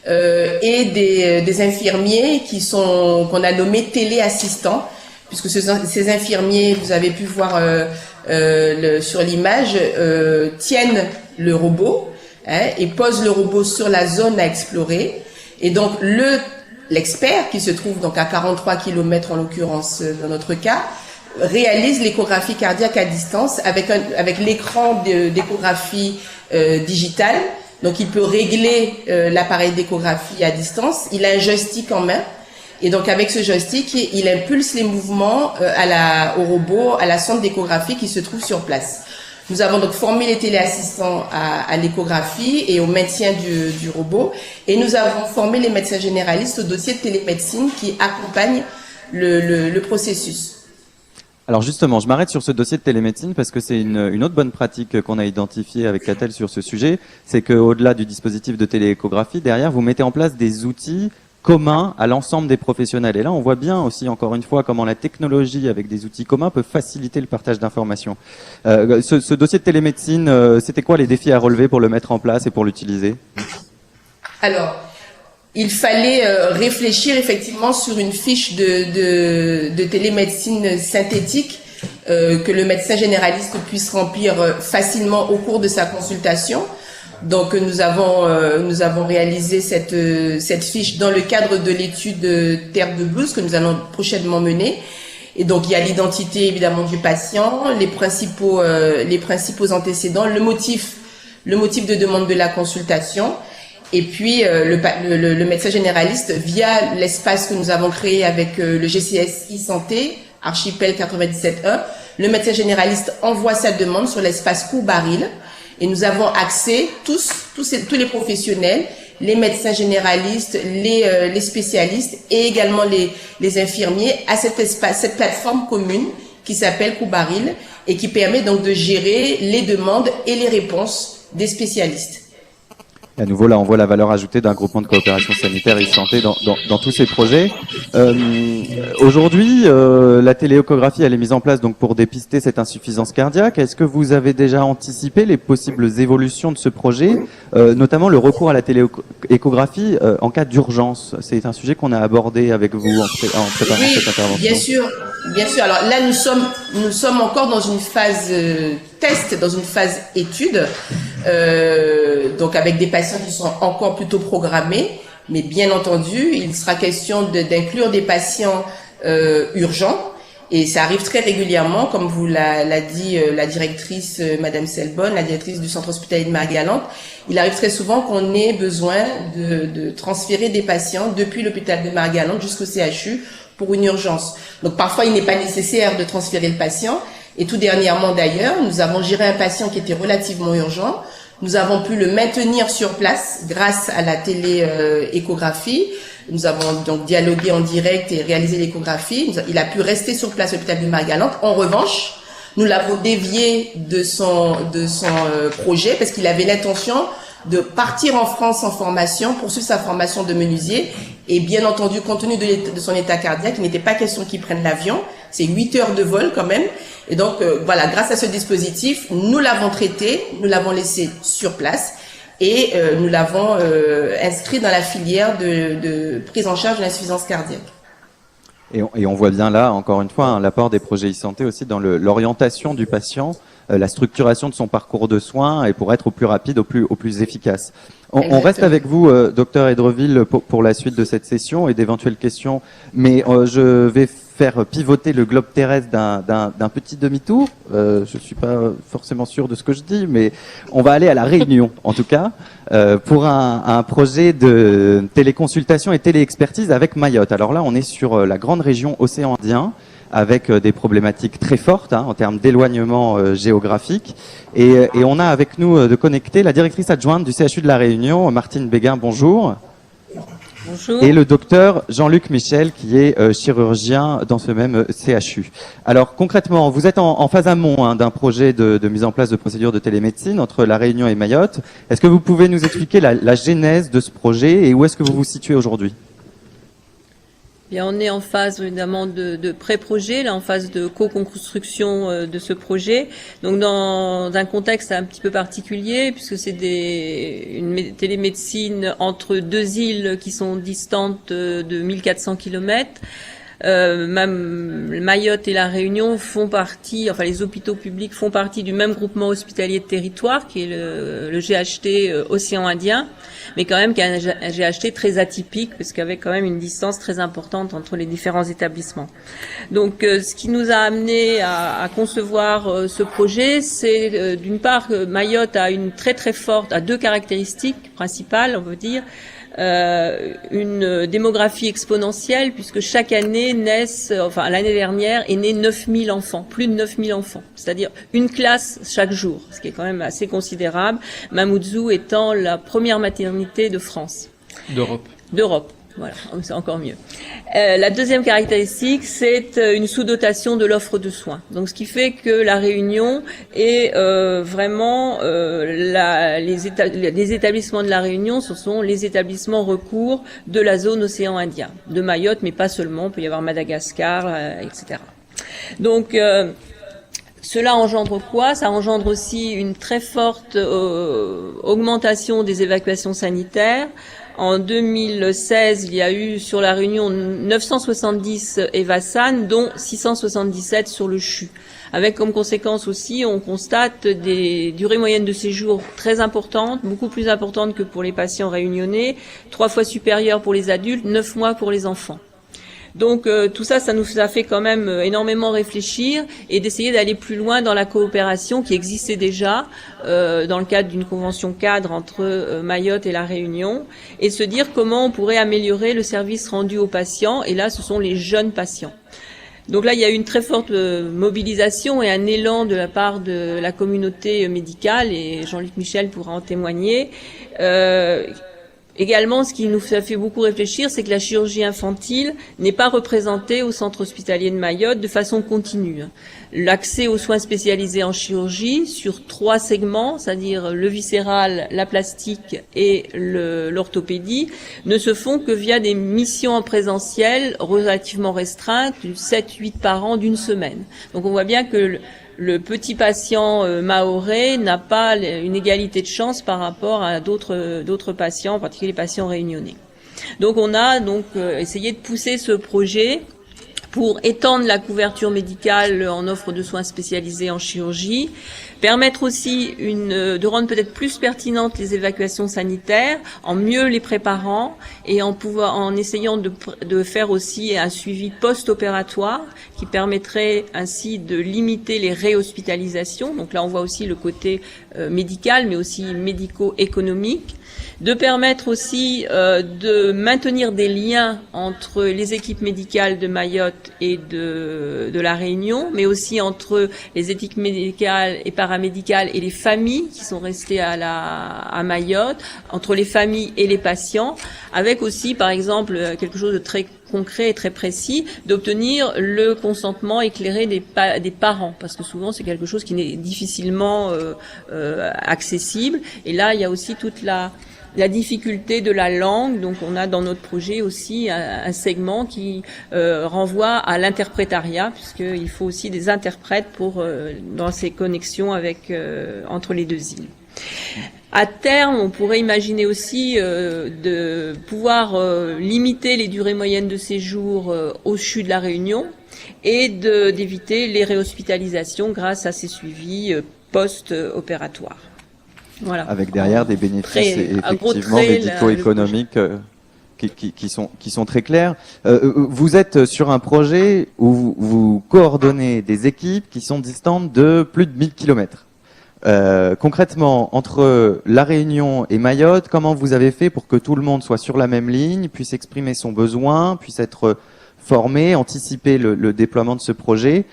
S6: et des infirmiers qu'on a nommés téléassistants, puisque ces infirmiers, vous avez pu voir sur l'image, tiennent le robot et posent le robot sur la zone à explorer. Et donc l'expert qui se trouve donc à 43 km en l'occurrence dans notre cas, réalise l'échographie cardiaque à distance avec l'écran d'échographie digitale. Donc il peut régler l'appareil d'échographie à distance. Il a un joystick en main. Et donc avec ce joystick, il impulse les mouvements au robot, à la sonde d'échographie qui se trouve sur place. Nous avons donc formé les téléassistants à l'échographie et au maintien du robot. Et nous avons formé les médecins généralistes au dossier de télémédecine qui accompagne le processus.
S1: Alors justement, je m'arrête sur ce dossier de télémédecine parce que c'est une autre bonne pratique qu'on a identifiée avec Catel sur ce sujet. C'est qu'au-delà du dispositif de télééchographie, derrière, vous mettez en place des outils commun à l'ensemble des professionnels. Et là, on voit bien aussi, encore une fois, comment la technologie avec des outils communs peut faciliter le partage d'informations. Ce dossier de télémédecine, c'était quoi les défis à relever pour le mettre en place et pour l'utiliser?
S6: Alors, il fallait réfléchir effectivement sur une fiche de télémédecine synthétique que le médecin généraliste puisse remplir facilement au cours de sa consultation. Donc nous avons réalisé cette fiche dans le cadre de l'étude Terre de Blues que nous allons prochainement mener. Et donc il y a l'identité évidemment du patient, les principaux antécédents, le motif de demande de la consultation, et puis le médecin généraliste via l'espace que nous avons créé avec le GCS e-santé Archipel 97.1. Le médecin généraliste envoie sa demande sur l'espace Coubaril. Et nous avons accès, tous les professionnels, les médecins généralistes, les spécialistes et également les infirmiers à cette plateforme commune qui s'appelle Coubaril et qui permet donc de gérer les demandes et les réponses des spécialistes.
S1: Et à nouveau, là, on voit la valeur ajoutée d'un groupement de coopération sanitaire et santé dans tous ces projets. Aujourd'hui, la télééchographie, elle est mise en place donc pour dépister cette insuffisance cardiaque. Est-ce que vous avez déjà anticipé les possibles évolutions de ce projet, notamment le recours à la télééchographie en cas d'urgence? C'est un sujet qu'on a abordé avec vous en préparant cette intervention.
S6: Bien sûr. Alors là, nous sommes encore dans une phase test, dans une phase étude, donc avec des patients qui sont encore plutôt programmés, mais bien entendu, il sera question d'inclure des patients urgents, et ça arrive très régulièrement, comme vous l'a dit la directrice Madame Selbonne, la directrice du centre hospitalier de Marie-Galante. Il arrive très souvent qu'on ait besoin de transférer des patients depuis l'hôpital de Marie-Galante jusqu'au CHU pour une urgence. Donc parfois, il n'est pas nécessaire de transférer le patient. Et tout dernièrement d'ailleurs, nous avons géré un patient qui était relativement urgent. Nous avons pu le maintenir sur place grâce à la télééchographie. Nous avons donc dialogué en direct et réalisé l'échographie. Il a pu rester sur place à l'hôpital de Marie-Galante. En revanche, nous l'avons dévié de son projet parce qu'il avait l'intention de partir en France en formation, poursuivre sa formation de menuisier. Et bien entendu, compte tenu de son état cardiaque, il n'était pas question qu'il prenne l'avion. C'est 8 heures de vol quand même. Et donc, voilà, grâce à ce dispositif, nous l'avons traité, nous l'avons laissé sur place et nous l'avons inscrit dans la filière de prise en charge de l'insuffisance cardiaque.
S1: Et on voit bien là, encore une fois, hein, l'apport des projets e-santé aussi dans l'orientation du patient, la structuration de son parcours de soins et pour être au plus rapide, au plus efficace. On reste avec vous, docteur Edreville, pour la suite de cette session et d'éventuelles questions, mais je vais faire pivoter le globe terrestre d'un petit demi-tour. Je suis pas forcément sûr de ce que je dis, mais on va aller à la Réunion, en tout cas, pour un projet de téléconsultation et téléexpertise avec Mayotte. Alors là, on est sur la grande région océan Indien, avec des problématiques très fortes en termes d'éloignement géographique. Et on a avec nous de connecter la directrice adjointe du CHU de la Réunion, Martine Béguin, bonjour.
S9: Bonjour.
S1: Et le docteur Jean-Luc Michel, qui est chirurgien dans ce même CHU. Alors concrètement, vous êtes en phase amont d'un projet de mise en place de procédures de télémédecine entre La Réunion et Mayotte. Est-ce que vous pouvez nous expliquer la genèse de ce projet et où est-ce que vous vous situez aujourd'hui ?
S9: Bien, on est en phase évidemment de pré-projet, là en phase de co-construction de ce projet. Donc dans un contexte un petit peu particulier, puisque c'est une télémédecine entre deux îles qui sont distantes de 1400 km. Même Mayotte et La Réunion font partie, enfin les hôpitaux publics font partie du même groupement hospitalier de territoire qui est le GHT Océan Indien, mais quand même qui est un GHT très atypique parce qu'avec quand même une distance très importante entre les différents établissements. Donc ce qui nous a amené à concevoir ce projet, c'est d'une part que Mayotte a a deux caractéristiques principales, on veut dire. Une démographie exponentielle puisque chaque année l'année dernière est né 9000 enfants, plus de 9000 enfants, c'est-à-dire une classe chaque jour, ce qui est quand même assez considérable. Mamoudzou étant la première maternité de France. D'Europe. Voilà, c'est encore mieux. La deuxième caractéristique, c'est une sous-dotation de l'offre de soins. Donc, ce qui fait que La Réunion est vraiment les établissements de La Réunion, ce sont les établissements recours de la zone océan Indien, de Mayotte, mais pas seulement. Il peut y avoir Madagascar, etc. Donc cela engendre quoi? Ça engendre aussi une très forte augmentation des évacuations sanitaires. En 2016, il y a eu sur La Réunion 970 EVASAN, dont 677 sur le CHU. Avec comme conséquence aussi, on constate des durées moyennes de séjour très importantes, beaucoup plus importantes que pour les patients réunionnais, 3 fois supérieures pour les adultes, 9 mois pour les enfants. Donc tout ça, ça nous a fait quand même énormément réfléchir et d'essayer d'aller plus loin dans la coopération qui existait déjà dans le cadre d'une convention cadre entre Mayotte et La Réunion et se dire comment on pourrait améliorer le service rendu aux patients. Et là, ce sont les jeunes patients. Donc là, il y a eu une très forte mobilisation et un élan de la part de la communauté médicale et Jean-Luc Michel pourra en témoigner. Également, ce qui nous a fait beaucoup réfléchir, c'est que la chirurgie infantile n'est pas représentée au centre hospitalier de Mayotte de façon continue. L'accès aux soins spécialisés en chirurgie sur 3 segments, c'est-à-dire le viscéral, la plastique et l'orthopédie, ne se font que via des missions en présentiel relativement restreintes, 7-8 par an d'une semaine. Donc on voit bien que le petit patient mahorais n'a pas une égalité de chance par rapport à d'autres patients, en particulier les patients réunionnais. Donc on a essayé de pousser ce projet pour étendre la couverture médicale en offre de soins spécialisés en chirurgie, permettre aussi de rendre peut-être plus pertinentes les évacuations sanitaires, en mieux les préparant et en essayant de faire aussi un suivi post-opératoire qui permettrait ainsi de limiter les réhospitalisations. Donc là, on voit aussi le côté médical, mais aussi médico-économique. De permettre aussi de maintenir des liens entre les équipes médicales de Mayotte et de La Réunion, mais aussi entre les équipes médicales et paramédicales et les familles qui sont restées à Mayotte, entre les familles et les patients, avec aussi, par exemple, quelque chose de très concret et très précis, d'obtenir le consentement éclairé des parents, parce que souvent c'est quelque chose qui est difficilement accessible. Et là, il y a aussi toute la difficulté de la langue. Donc on a dans notre projet aussi un segment qui renvoie à l'interprétariat, puisqu'il faut aussi des interprètes dans ces connexions entre les deux îles. À terme, on pourrait imaginer aussi de pouvoir limiter les durées moyennes de séjour au CHU de La Réunion et d'éviter les réhospitalisations grâce à ces suivis post-opératoires. Voilà.
S1: Avec derrière des bénéfices effectivement médico-économiques qui sont très clairs. Vous êtes sur un projet où vous coordonnez des équipes qui sont distantes de plus de 1000 km. Concrètement, entre La Réunion et Mayotte, comment vous avez fait pour que tout le monde soit sur la même ligne, puisse exprimer son besoin, puisse être formé, anticiper le déploiement de ce projet,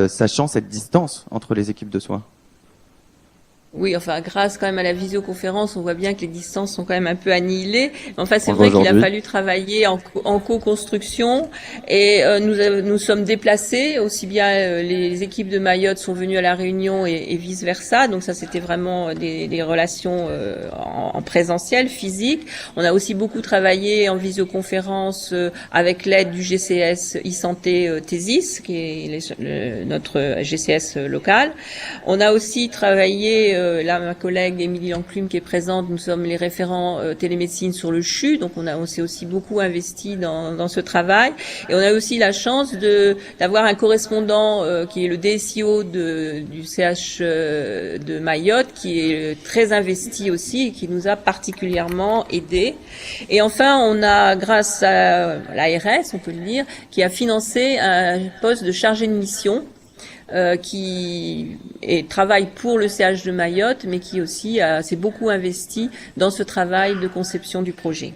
S1: sachant cette distance entre les équipes de soins?
S9: Oui, enfin, grâce quand même à la visioconférence, on voit bien que les distances sont quand même un peu annihilées. Enfin, c'est vrai qu'il a fallu travailler en co-construction et nous sommes déplacés. Aussi bien les équipes de Mayotte sont venues à la Réunion et vice versa. Donc ça, c'était vraiment des relations en présentiel, physique. On a aussi beaucoup travaillé en visioconférence avec l'aide du GCS e-santé Thésis, qui est notre GCS local. On a aussi travaillé là, ma collègue Émilie Lanclume qui est présente, nous sommes les référents télémédecine sur le CHU, donc on s'est aussi beaucoup investi dans ce travail. Et on a aussi la chance d'avoir un correspondant qui est le DSIO du CH de Mayotte, qui est très investi aussi et qui nous a particulièrement aidés. Et enfin, on a, grâce à l'ARS, on peut le dire, qui a financé un poste de chargé de mission qui travaille pour le CH de Mayotte, mais qui aussi s'est beaucoup investi dans ce travail de conception du projet.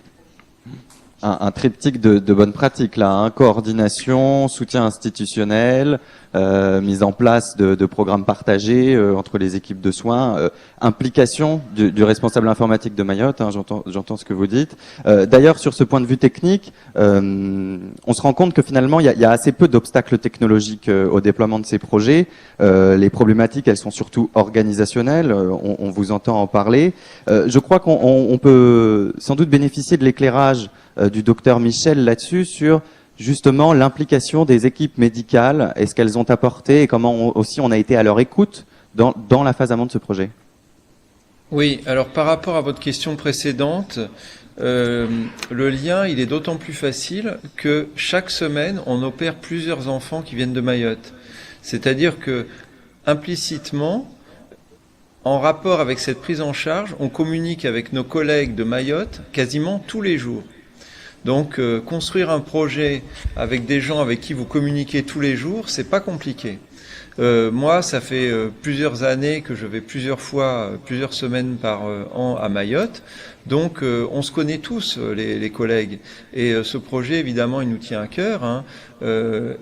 S1: Un triptyque de bonnes pratiques là, hein. Coordination, soutien institutionnel, mise en place de programmes partagés entre les équipes de soins, implication du responsable informatique de Mayotte, hein, j'entends ce que vous dites. D'ailleurs, sur ce point de vue technique, on se rend compte que finalement, il y a assez peu d'obstacles technologiques au déploiement de ces projets. Les problématiques, elles sont surtout organisationnelles, on vous entend en parler. Je crois qu'on peut sans doute bénéficier de l'éclairage du docteur Michel là-dessus, sur justement l'implication des équipes médicales et ce qu'elles ont apporté et comment aussi on a été à leur écoute dans la phase amont de ce projet.
S10: Oui, alors par rapport à votre question précédente, le lien il est d'autant plus facile que chaque semaine on opère plusieurs enfants qui viennent de Mayotte. C'est-à-dire que implicitement, en rapport avec cette prise en charge, on communique avec nos collègues de Mayotte quasiment tous les jours. Donc, construire un projet avec des gens avec qui vous communiquez tous les jours, c'est pas compliqué. Moi, ça fait plusieurs années que je vais plusieurs semaines par an à Mayotte. Donc, on se connaît tous, les collègues. Et ce projet, évidemment, il nous tient à cœur. Hein.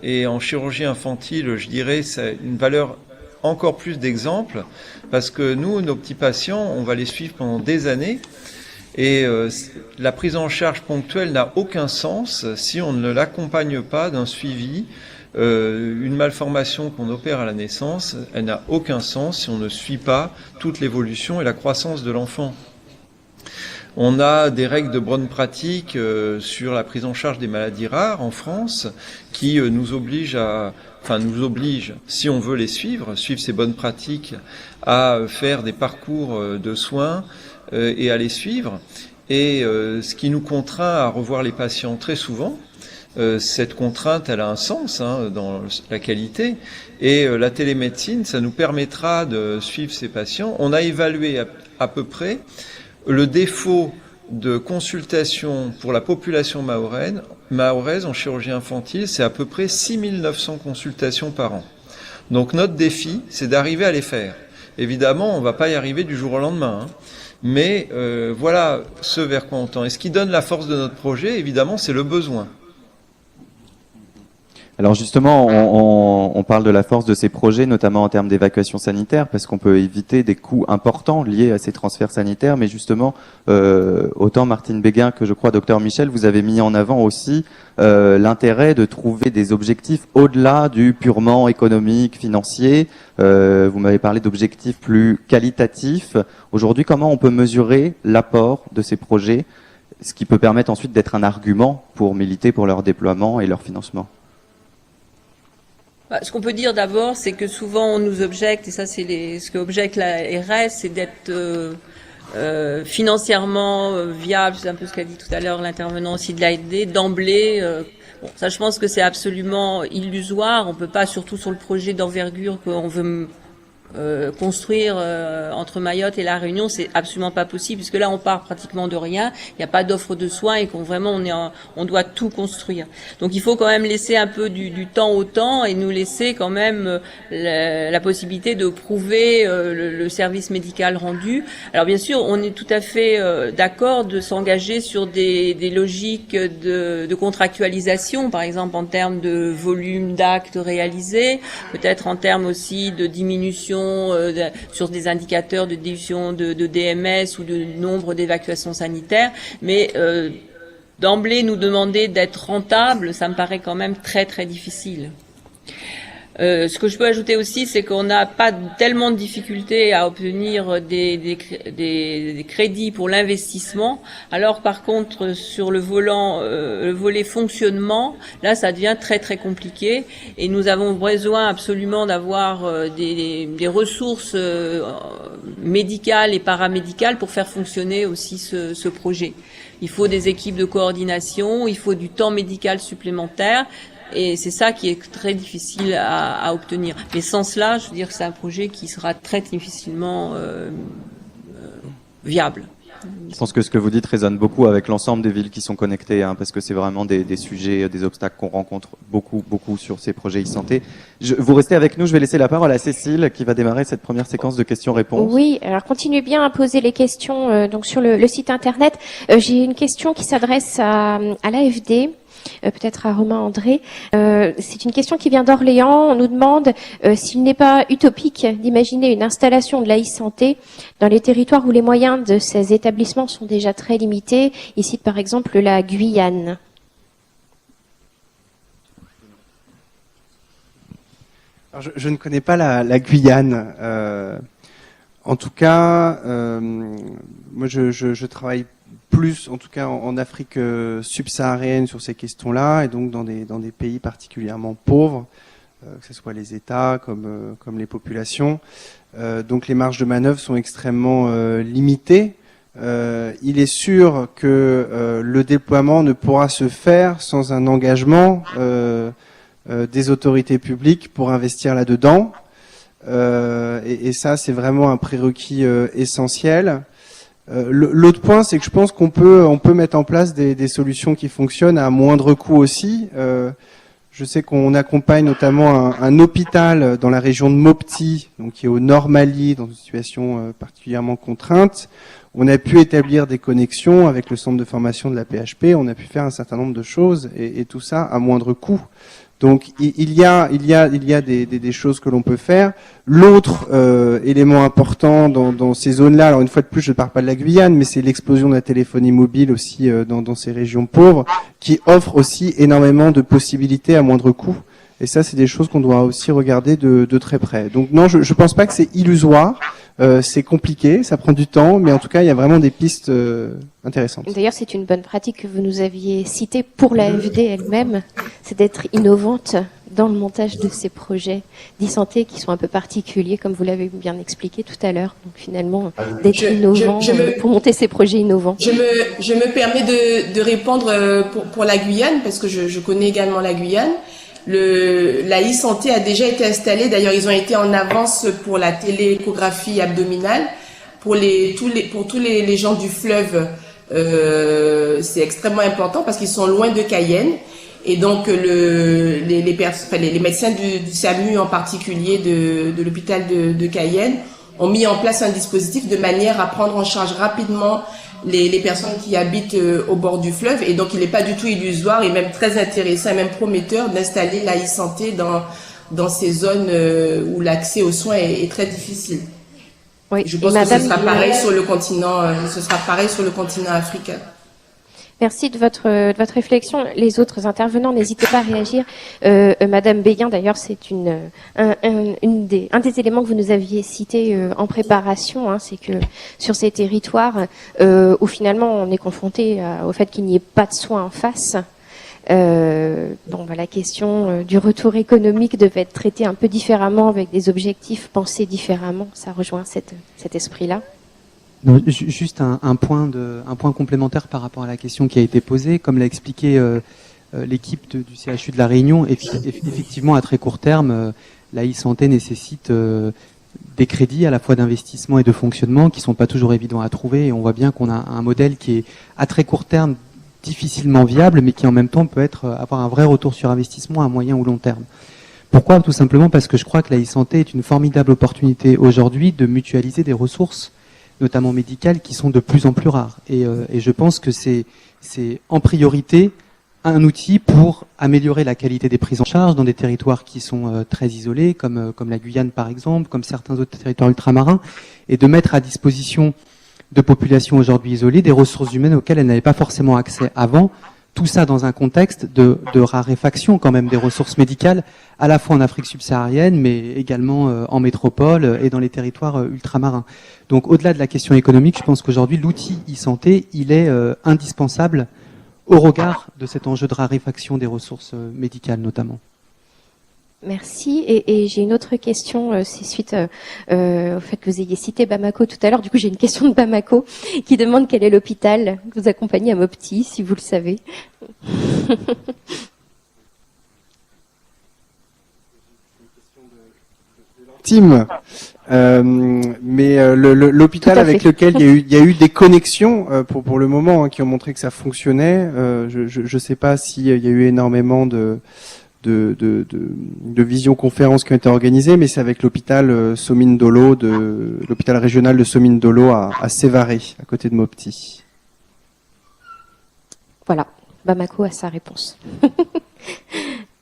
S10: Et en chirurgie infantile, je dirais, c'est une valeur encore plus d'exemple, parce que nous, nos petits patients, on va les suivre pendant des années. Et la prise en charge ponctuelle n'a aucun sens si on ne l'accompagne pas d'un suivi. Une malformation qu'on opère à la naissance, elle n'a aucun sens si on ne suit pas toute l'évolution et la croissance de l'enfant. On a des règles de bonne pratique sur la prise en charge des maladies rares en France qui nous obligent, si on veut les suivre ces bonnes pratiques, à faire des parcours de soins et à les suivre, et ce qui nous contraint à revoir les patients très souvent. Cette contrainte, elle a un sens dans la qualité, et la télémédecine, ça nous permettra de suivre ces patients. On a évalué à peu près le défaut de consultation pour la population mahoraise en chirurgie infantile, c'est à peu près 6900 consultations par an. Donc notre défi, c'est d'arriver à les faire. Évidemment, on ne va pas y arriver du jour au lendemain, mais voilà ce vers quoi on tend. Et ce qui donne la force de notre projet, évidemment, c'est le besoin.
S1: Alors justement, on parle de la force de ces projets, notamment en termes d'évacuation sanitaire, parce qu'on peut éviter des coûts importants liés à ces transferts sanitaires. Mais justement, autant Martine Béguin que je crois Dr Michel, vous avez mis en avant aussi l'intérêt de trouver des objectifs au-delà du purement économique, financier. Vous m'avez parlé d'objectifs plus qualitatifs. Aujourd'hui, comment on peut mesurer l'apport de ces projets, ce qui peut permettre ensuite d'être un argument pour militer pour leur déploiement et leur financement?
S9: Ce qu'on peut dire d'abord, c'est que souvent on nous objecte, et ça c'est ce que objecte la RS, c'est d'être financièrement viable, c'est un peu ce qu'a dit tout à l'heure l'intervenant aussi de l'AFD, d'emblée. Bon, ça je pense que c'est absolument illusoire, on peut pas, surtout sur le projet d'envergure qu'on veut construire entre Mayotte et la Réunion, c'est absolument pas possible, puisque là on part pratiquement de rien, il n'y a pas d'offre de soins et qu'on vraiment on doit tout construire. Donc il faut quand même laisser un peu du temps au temps et nous laisser quand même la possibilité de prouver le service médical rendu. Alors bien sûr, on est tout à fait d'accord de s'engager sur des logiques de contractualisation, par exemple en termes de volume d'actes réalisés, peut-être en termes aussi de diminution dilution, sur des indicateurs de dilution de DMS ou de nombre d'évacuations sanitaires, mais d'emblée nous demander d'être rentable, ça me paraît quand même très très difficile. Ce que je peux ajouter aussi, c'est qu'on n'a pas tellement de difficultés à obtenir des crédits pour l'investissement. Alors par contre, sur le volet fonctionnement, là, ça devient très très compliqué. Et nous avons besoin absolument d'avoir des ressources médicales et paramédicales pour faire fonctionner aussi ce projet. Il faut des équipes de coordination, il faut du temps médical supplémentaire. Et c'est ça qui est très difficile à obtenir. Mais sans cela, je veux dire que c'est un projet qui sera très difficilement viable.
S1: Je pense que ce que vous dites résonne beaucoup avec l'ensemble des villes qui sont connectées, hein, parce que c'est vraiment des sujets, des obstacles qu'on rencontre beaucoup sur ces projets e-santé. Vous restez avec nous, je vais laisser la parole à Cécile qui va démarrer cette première séquence de questions-réponses.
S3: Oui, alors continuez bien à poser les questions donc sur le site internet. J'ai une question qui s'adresse à l'AFD. Peut-être à Romain André. C'est une question qui vient d'Orléans. On nous demande s'il n'est pas utopique d'imaginer une installation de la e-santé dans les territoires où les moyens de ces établissements sont déjà très limités. Il cite par exemple la Guyane.
S2: Alors, je ne connais pas la Guyane. En tout cas, moi je travaille plus, en tout cas en Afrique subsaharienne sur ces questions-là, et donc dans des pays particulièrement pauvres, que ce soit les États comme les populations. Donc les marges de manœuvre sont extrêmement limitées. Il est sûr que le déploiement ne pourra se faire sans un engagement des autorités publiques pour investir là-dedans. Et ça, c'est vraiment un prérequis essentiel. L'autre point, c'est que je pense qu'on peut mettre en place des solutions qui fonctionnent à moindre coût aussi. Je sais qu'on accompagne notamment un hôpital dans la région de Mopti, donc qui est au nord Mali, dans une situation particulièrement contrainte. On a pu établir des connexions avec le centre de formation de la PHP. On a pu faire un certain nombre de choses, et tout ça à moindre coût. Donc il y a des choses que l'on peut faire. L'autre élément important dans ces zones-là, alors une fois de plus, je ne parle pas de la Guyane, mais c'est l'explosion de la téléphonie mobile aussi dans ces régions pauvres, qui offre aussi énormément de possibilités à moindre coût. Et ça, c'est des choses qu'on doit aussi regarder de très près. Donc non, je ne pense pas que c'est illusoire. C'est compliqué, ça prend du temps, mais en tout cas, il y a vraiment des pistes intéressantes.
S3: D'ailleurs, c'est une bonne pratique que vous nous aviez citée pour l'AFD elle-même, c'est d'être innovante dans le montage de ces projets d'e-santé qui sont un peu particuliers, comme vous l'avez bien expliqué tout à l'heure. Donc finalement, d'être innovant pour monter ces projets innovants.
S6: Je me permets de répondre pour la Guyane, parce que je connais également la Guyane. La e-santé a déjà été installée. D'ailleurs, ils ont été en avance pour la télééchographie abdominale. Pour tous les gens du fleuve, c'est extrêmement important parce qu'ils sont loin de Cayenne. Et donc, les médecins du SAMU en particulier de l'hôpital de Cayenne ont mis en place un dispositif de manière à prendre en charge rapidement les personnes qui habitent au bord du fleuve. Et donc, il n'est pas du tout illusoire et même très intéressant et même prometteur d'installer la e-santé dans ces zones où l'accès aux soins est très difficile.
S3: Oui.
S6: Je pense que ce sera pareil sur le continent, africain.
S3: Merci de votre réflexion. Les autres intervenants, n'hésitez pas à réagir. Madame Béguin, d'ailleurs, c'est un des éléments que vous nous aviez cité en préparation, hein, c'est que sur ces territoires où finalement on est confronté au fait qu'il n'y ait pas de soins en face, la question du retour économique devait être traitée un peu différemment, avec des objectifs pensés différemment. Ça rejoint cet esprit-là.
S4: Non, juste un point complémentaire par rapport à la question qui a été posée. Comme l'a expliqué l'équipe du CHU de La Réunion, effectivement, à très court terme, la e-santé nécessite des crédits à la fois d'investissement et de fonctionnement qui sont pas toujours évidents à trouver. Et on voit bien qu'on a un modèle qui est à très court terme difficilement viable, mais qui en même temps peut avoir un vrai retour sur investissement à moyen ou long terme. Pourquoi ? Tout simplement parce que je crois que la e-santé est une formidable opportunité aujourd'hui de mutualiser des ressources, notamment médicales, qui sont de plus en plus rares. Et je pense que c'est en priorité un outil pour améliorer la qualité des prises en charge dans des territoires qui sont très isolés, comme la Guyane par exemple, comme certains autres territoires ultramarins, et de mettre à disposition de populations aujourd'hui isolées des ressources humaines auxquelles elles n'avaient pas forcément accès avant. Tout ça dans un contexte de raréfaction quand même des ressources médicales, à la fois en Afrique subsaharienne, mais également en métropole et dans les territoires ultramarins. Donc au-delà de la question économique, je pense qu'aujourd'hui l'outil e-santé, il est indispensable au regard de cet enjeu de raréfaction des ressources médicales notamment.
S3: Merci. Et j'ai une autre question, c'est suite au fait que vous ayez cité Bamako tout à l'heure. Du coup, j'ai une question de Bamako qui demande quel est l'hôpital que vous accompagnez à Mopti, si vous le savez.
S2: Team. Mais l'hôpital avec lequel il y a eu des connexions pour le moment qui ont montré que ça fonctionnait. Je sais pas s'il y a eu énormément de visioconférences qui ont été organisées, mais c'est avec l'hôpital Somindolo, l'hôpital régional de Somindolo à Sévaré, à côté de Mopti.
S3: Voilà, Bamako a sa réponse.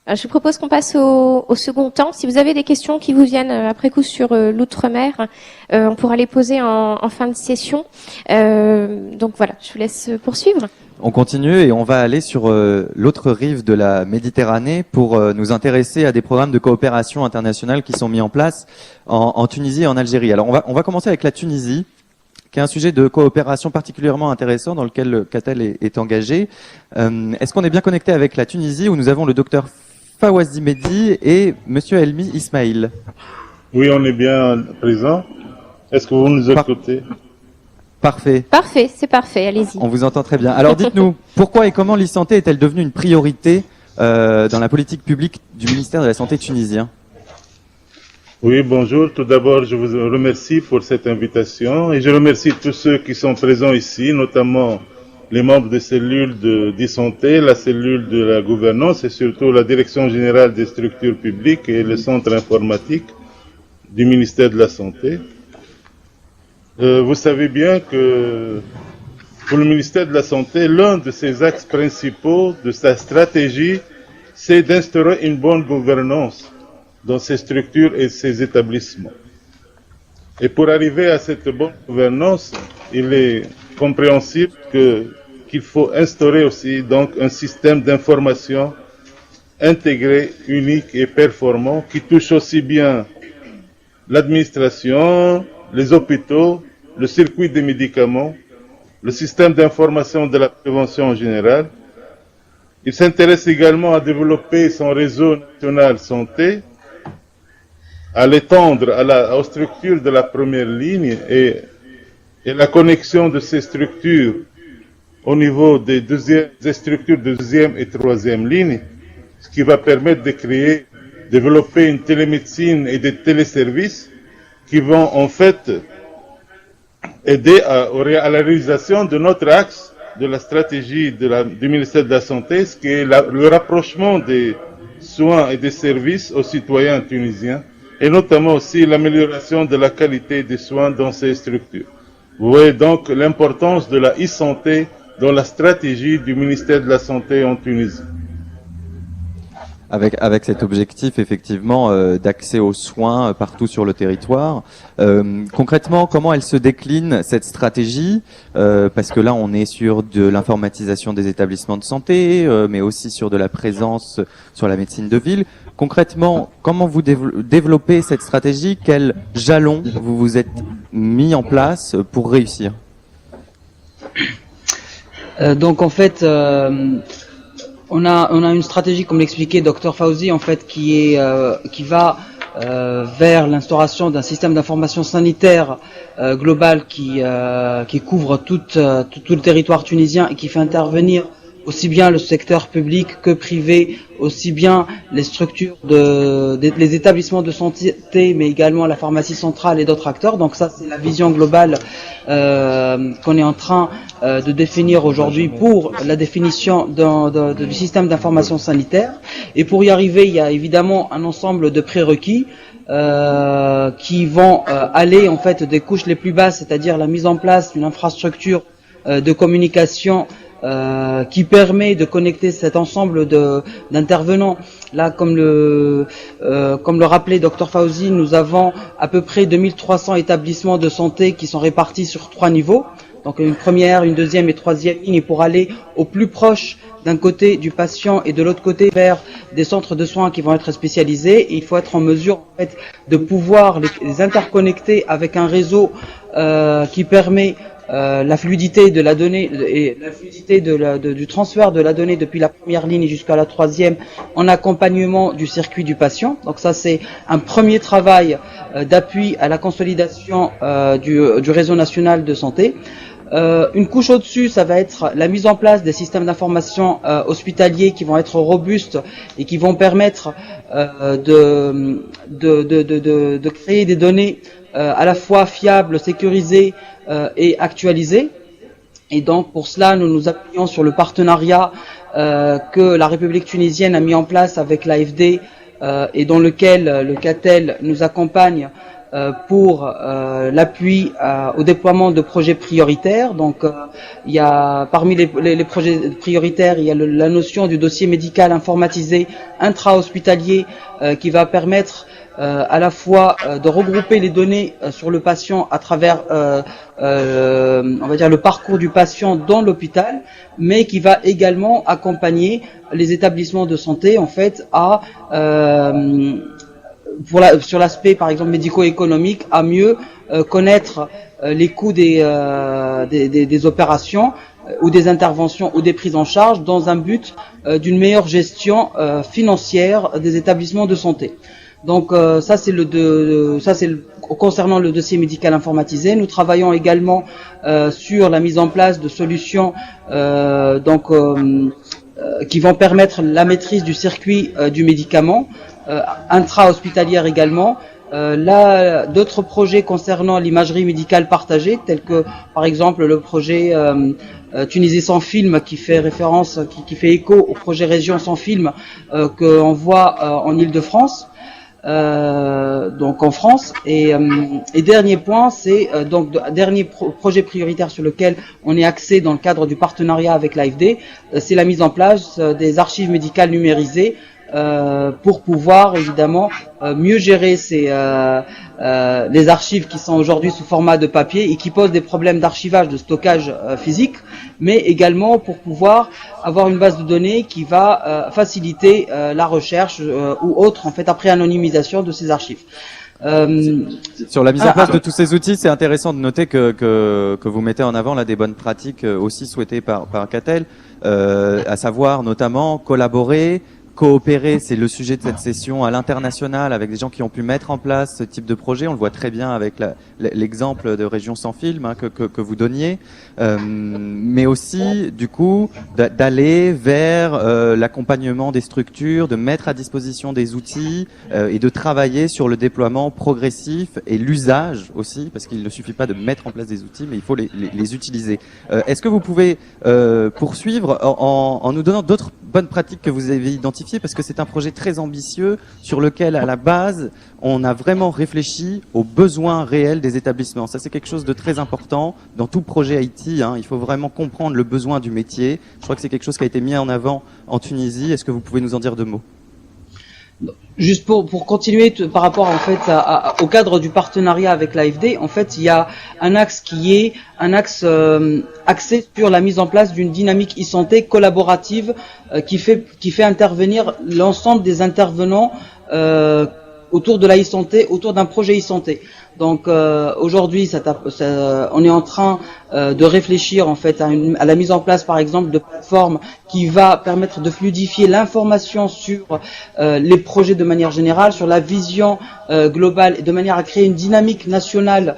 S3: Je vous propose qu'on passe au second temps. Si vous avez des questions qui vous viennent après coup sur l'outre-mer, on pourra les poser en fin de session. Donc voilà, je vous laisse poursuivre.
S1: On continue et on va aller sur l'autre rive de la Méditerranée pour nous intéresser à des programmes de coopération internationale qui sont mis en place en Tunisie et en Algérie. Alors on va commencer avec la Tunisie, qui est un sujet de coopération particulièrement intéressant dans lequel le CATEL est engagé. Est-ce qu'on est bien connecté avec la Tunisie où nous avons le docteur Fawzi Mehdi et monsieur Elmi Ismail?
S11: Oui, on est bien présent. Est-ce que vous nous écoutez?
S1: Parfait.
S3: Parfait, c'est parfait, allez-y.
S1: On vous entend très bien. Alors dites-nous, pourquoi et comment l'e-santé est-elle devenue une priorité dans la politique publique du ministère de la Santé tunisien?
S11: Oui, bonjour. Tout d'abord, je vous remercie pour cette invitation et je remercie tous ceux qui sont présents ici, notamment les membres des cellules d'e-santé, la cellule de la gouvernance et surtout la Direction générale des structures publiques et le centre informatique du ministère de la Santé. Vous savez bien que pour le ministère de la Santé, l'un de ses axes principaux de sa stratégie, c'est d'instaurer une bonne gouvernance dans ses structures et ses établissements. Et pour arriver à cette bonne gouvernance, il est compréhensible qu'il faut instaurer aussi donc un système d'information intégré, unique et performant qui touche aussi bien l'administration, les hôpitaux, le circuit des médicaments, le système d'information de la prévention en général. Il s'intéresse également à développer son réseau national santé, à l'étendre aux structures de la première ligne et la connexion de ces structures au niveau des structures de deuxième et troisième ligne, ce qui va permettre de développer une télémédecine et des téléservices qui vont en fait aider à la réalisation de notre axe de la stratégie du ministère de la Santé, ce qui est le rapprochement des soins et des services aux citoyens tunisiens, et notamment aussi l'amélioration de la qualité des soins dans ces structures. Vous voyez donc l'importance de la e-santé dans la stratégie du ministère de la Santé en Tunisie.
S1: Avec cet objectif effectivement d'accès aux soins partout sur le territoire. Concrètement, comment elle se décline cette stratégie parce que là, on est sur de l'informatisation des établissements de santé, mais aussi sur de la présence sur la médecine de ville. Concrètement, comment vous développez cette stratégie? Quels jalons vous vous êtes mis en place pour réussir?
S12: Donc en fait, on a une stratégie, comme l'expliquait Dr Fawzi, en fait, qui va vers l'instauration d'un système d'information sanitaire global qui couvre tout le territoire tunisien et qui fait intervenir aussi bien le secteur public que privé, aussi bien les structures les établissements de santé, mais également la pharmacie centrale et d'autres acteurs. Donc ça, c'est la vision globale qu'on est en train de définir aujourd'hui pour la définition du système d'information sanitaire. Et pour y arriver, il y a évidemment un ensemble de prérequis qui vont aller en fait des couches les plus basses, c'est-à-dire la mise en place d'une infrastructure de communication qui permet de connecter cet ensemble d'intervenants. Là, comme le rappelait Dr Fawzi, nous avons à peu près 2300 établissements de santé qui sont répartis sur 3 niveaux. Donc une première, une deuxième et troisième ligne pour aller au plus proche d'un côté du patient et de l'autre côté vers des centres de soins qui vont être spécialisés. Et il faut être en mesure en fait, de pouvoir les interconnecter avec un réseau qui permet la fluidité de la donnée et la fluidité du transfert de la donnée depuis la première ligne jusqu'à la troisième en accompagnement du circuit du patient. Donc ça c'est un premier travail d'appui à la consolidation du réseau national de santé. Une couche au-dessus, ça va être la mise en place des systèmes d'information hospitaliers qui vont être robustes et qui vont permettre de créer des données à la fois fiables, sécurisées et actualisées. Et donc pour cela, nous nous appuyons sur le partenariat que la République tunisienne a mis en place avec l'AFD et dans lequel le CATEL nous accompagne pour l'appui au déploiement de projets prioritaires. Donc il y a parmi les projets prioritaires, il y a la notion du dossier médical informatisé intra-hospitalier qui va permettre à la fois de regrouper les données sur le patient à travers on va dire le parcours du patient dans l'hôpital, mais qui va également accompagner les établissements de santé en fait à sur l'aspect par exemple médico-économique, à mieux connaître les coûts des opérations ou des interventions ou des prises en charge dans un but d'une meilleure gestion financière des établissements de santé. Donc ça c'est concernant le dossier médical informatisé. Nous travaillons également sur la mise en place de solutions qui vont permettre la maîtrise du circuit du médicament, intra-hospitalière également. Là, d'autres projets concernant l'imagerie médicale partagée, tels que par exemple le projet Tunisie sans film, qui fait référence, qui fait écho au projet Région sans film qu'on voit en Île-de-France. Donc en France et dernier point, c'est dernier projet prioritaire sur lequel on est axé dans le cadre du partenariat avec l'AFD, c'est la mise en place des archives médicales numérisées pour pouvoir évidemment mieux gérer les archives qui sont aujourd'hui sous format de papier et qui posent des problèmes d'archivage, de stockage physique, mais également pour pouvoir avoir une base de données qui va faciliter la recherche ou autre en fait après anonymisation de ces archives.
S1: Sur la mise en place de tous ces outils, c'est intéressant de noter que vous mettez en avant là des bonnes pratiques aussi souhaitées par CATEL, à savoir notamment collaborer, coopérer, c'est le sujet de cette session à l'international avec des gens qui ont pu mettre en place ce type de projet. On le voit très bien avec l'exemple de Région sans film que vous donniez, mais aussi du coup d'aller vers l'accompagnement des structures, de mettre à disposition des outils et de travailler sur le déploiement progressif et l'usage aussi, parce qu'il ne suffit pas de mettre en place des outils, mais il faut les utiliser. Est-ce que vous pouvez poursuivre en nous donnant d'autres bonnes pratiques que vous avez identifiées, parce que c'est un projet très ambitieux sur lequel, à la base, on a vraiment réfléchi aux besoins réels des établissements. Ça, c'est quelque chose de très important dans tout projet IT. Il faut vraiment comprendre le besoin du métier. Je crois que c'est quelque chose qui a été mis en avant en Tunisie. Est-ce que vous pouvez nous en dire 2 mots ?
S12: Juste pour continuer par rapport en fait au cadre du partenariat avec l'AFD, en fait il y a un axe qui est un axe axé sur la mise en place d'une dynamique e-santé collaborative qui fait intervenir l'ensemble des intervenants autour de la e-santé, autour d'un projet e-santé. Donc aujourd'hui, on est en train de réfléchir en fait à la mise en place, par exemple, de plateformes qui va permettre de fluidifier l'information sur les projets de manière générale, sur la vision globale, et de manière à créer une dynamique nationale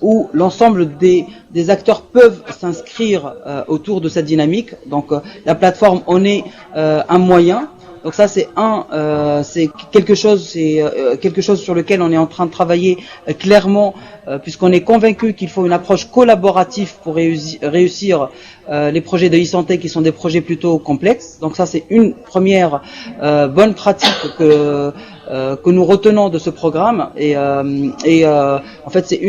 S12: où l'ensemble des acteurs peuvent s'inscrire autour de cette dynamique. Donc la plateforme en est un moyen. Donc ça c'est quelque chose sur lequel on est en train de travailler clairement puisqu'on est convaincu qu'il faut une approche collaborative pour réussir les projets de e-santé qui sont des projets plutôt complexes. Donc ça, c'est une première bonne pratique que nous retenons de ce programme. Et en fait, c'est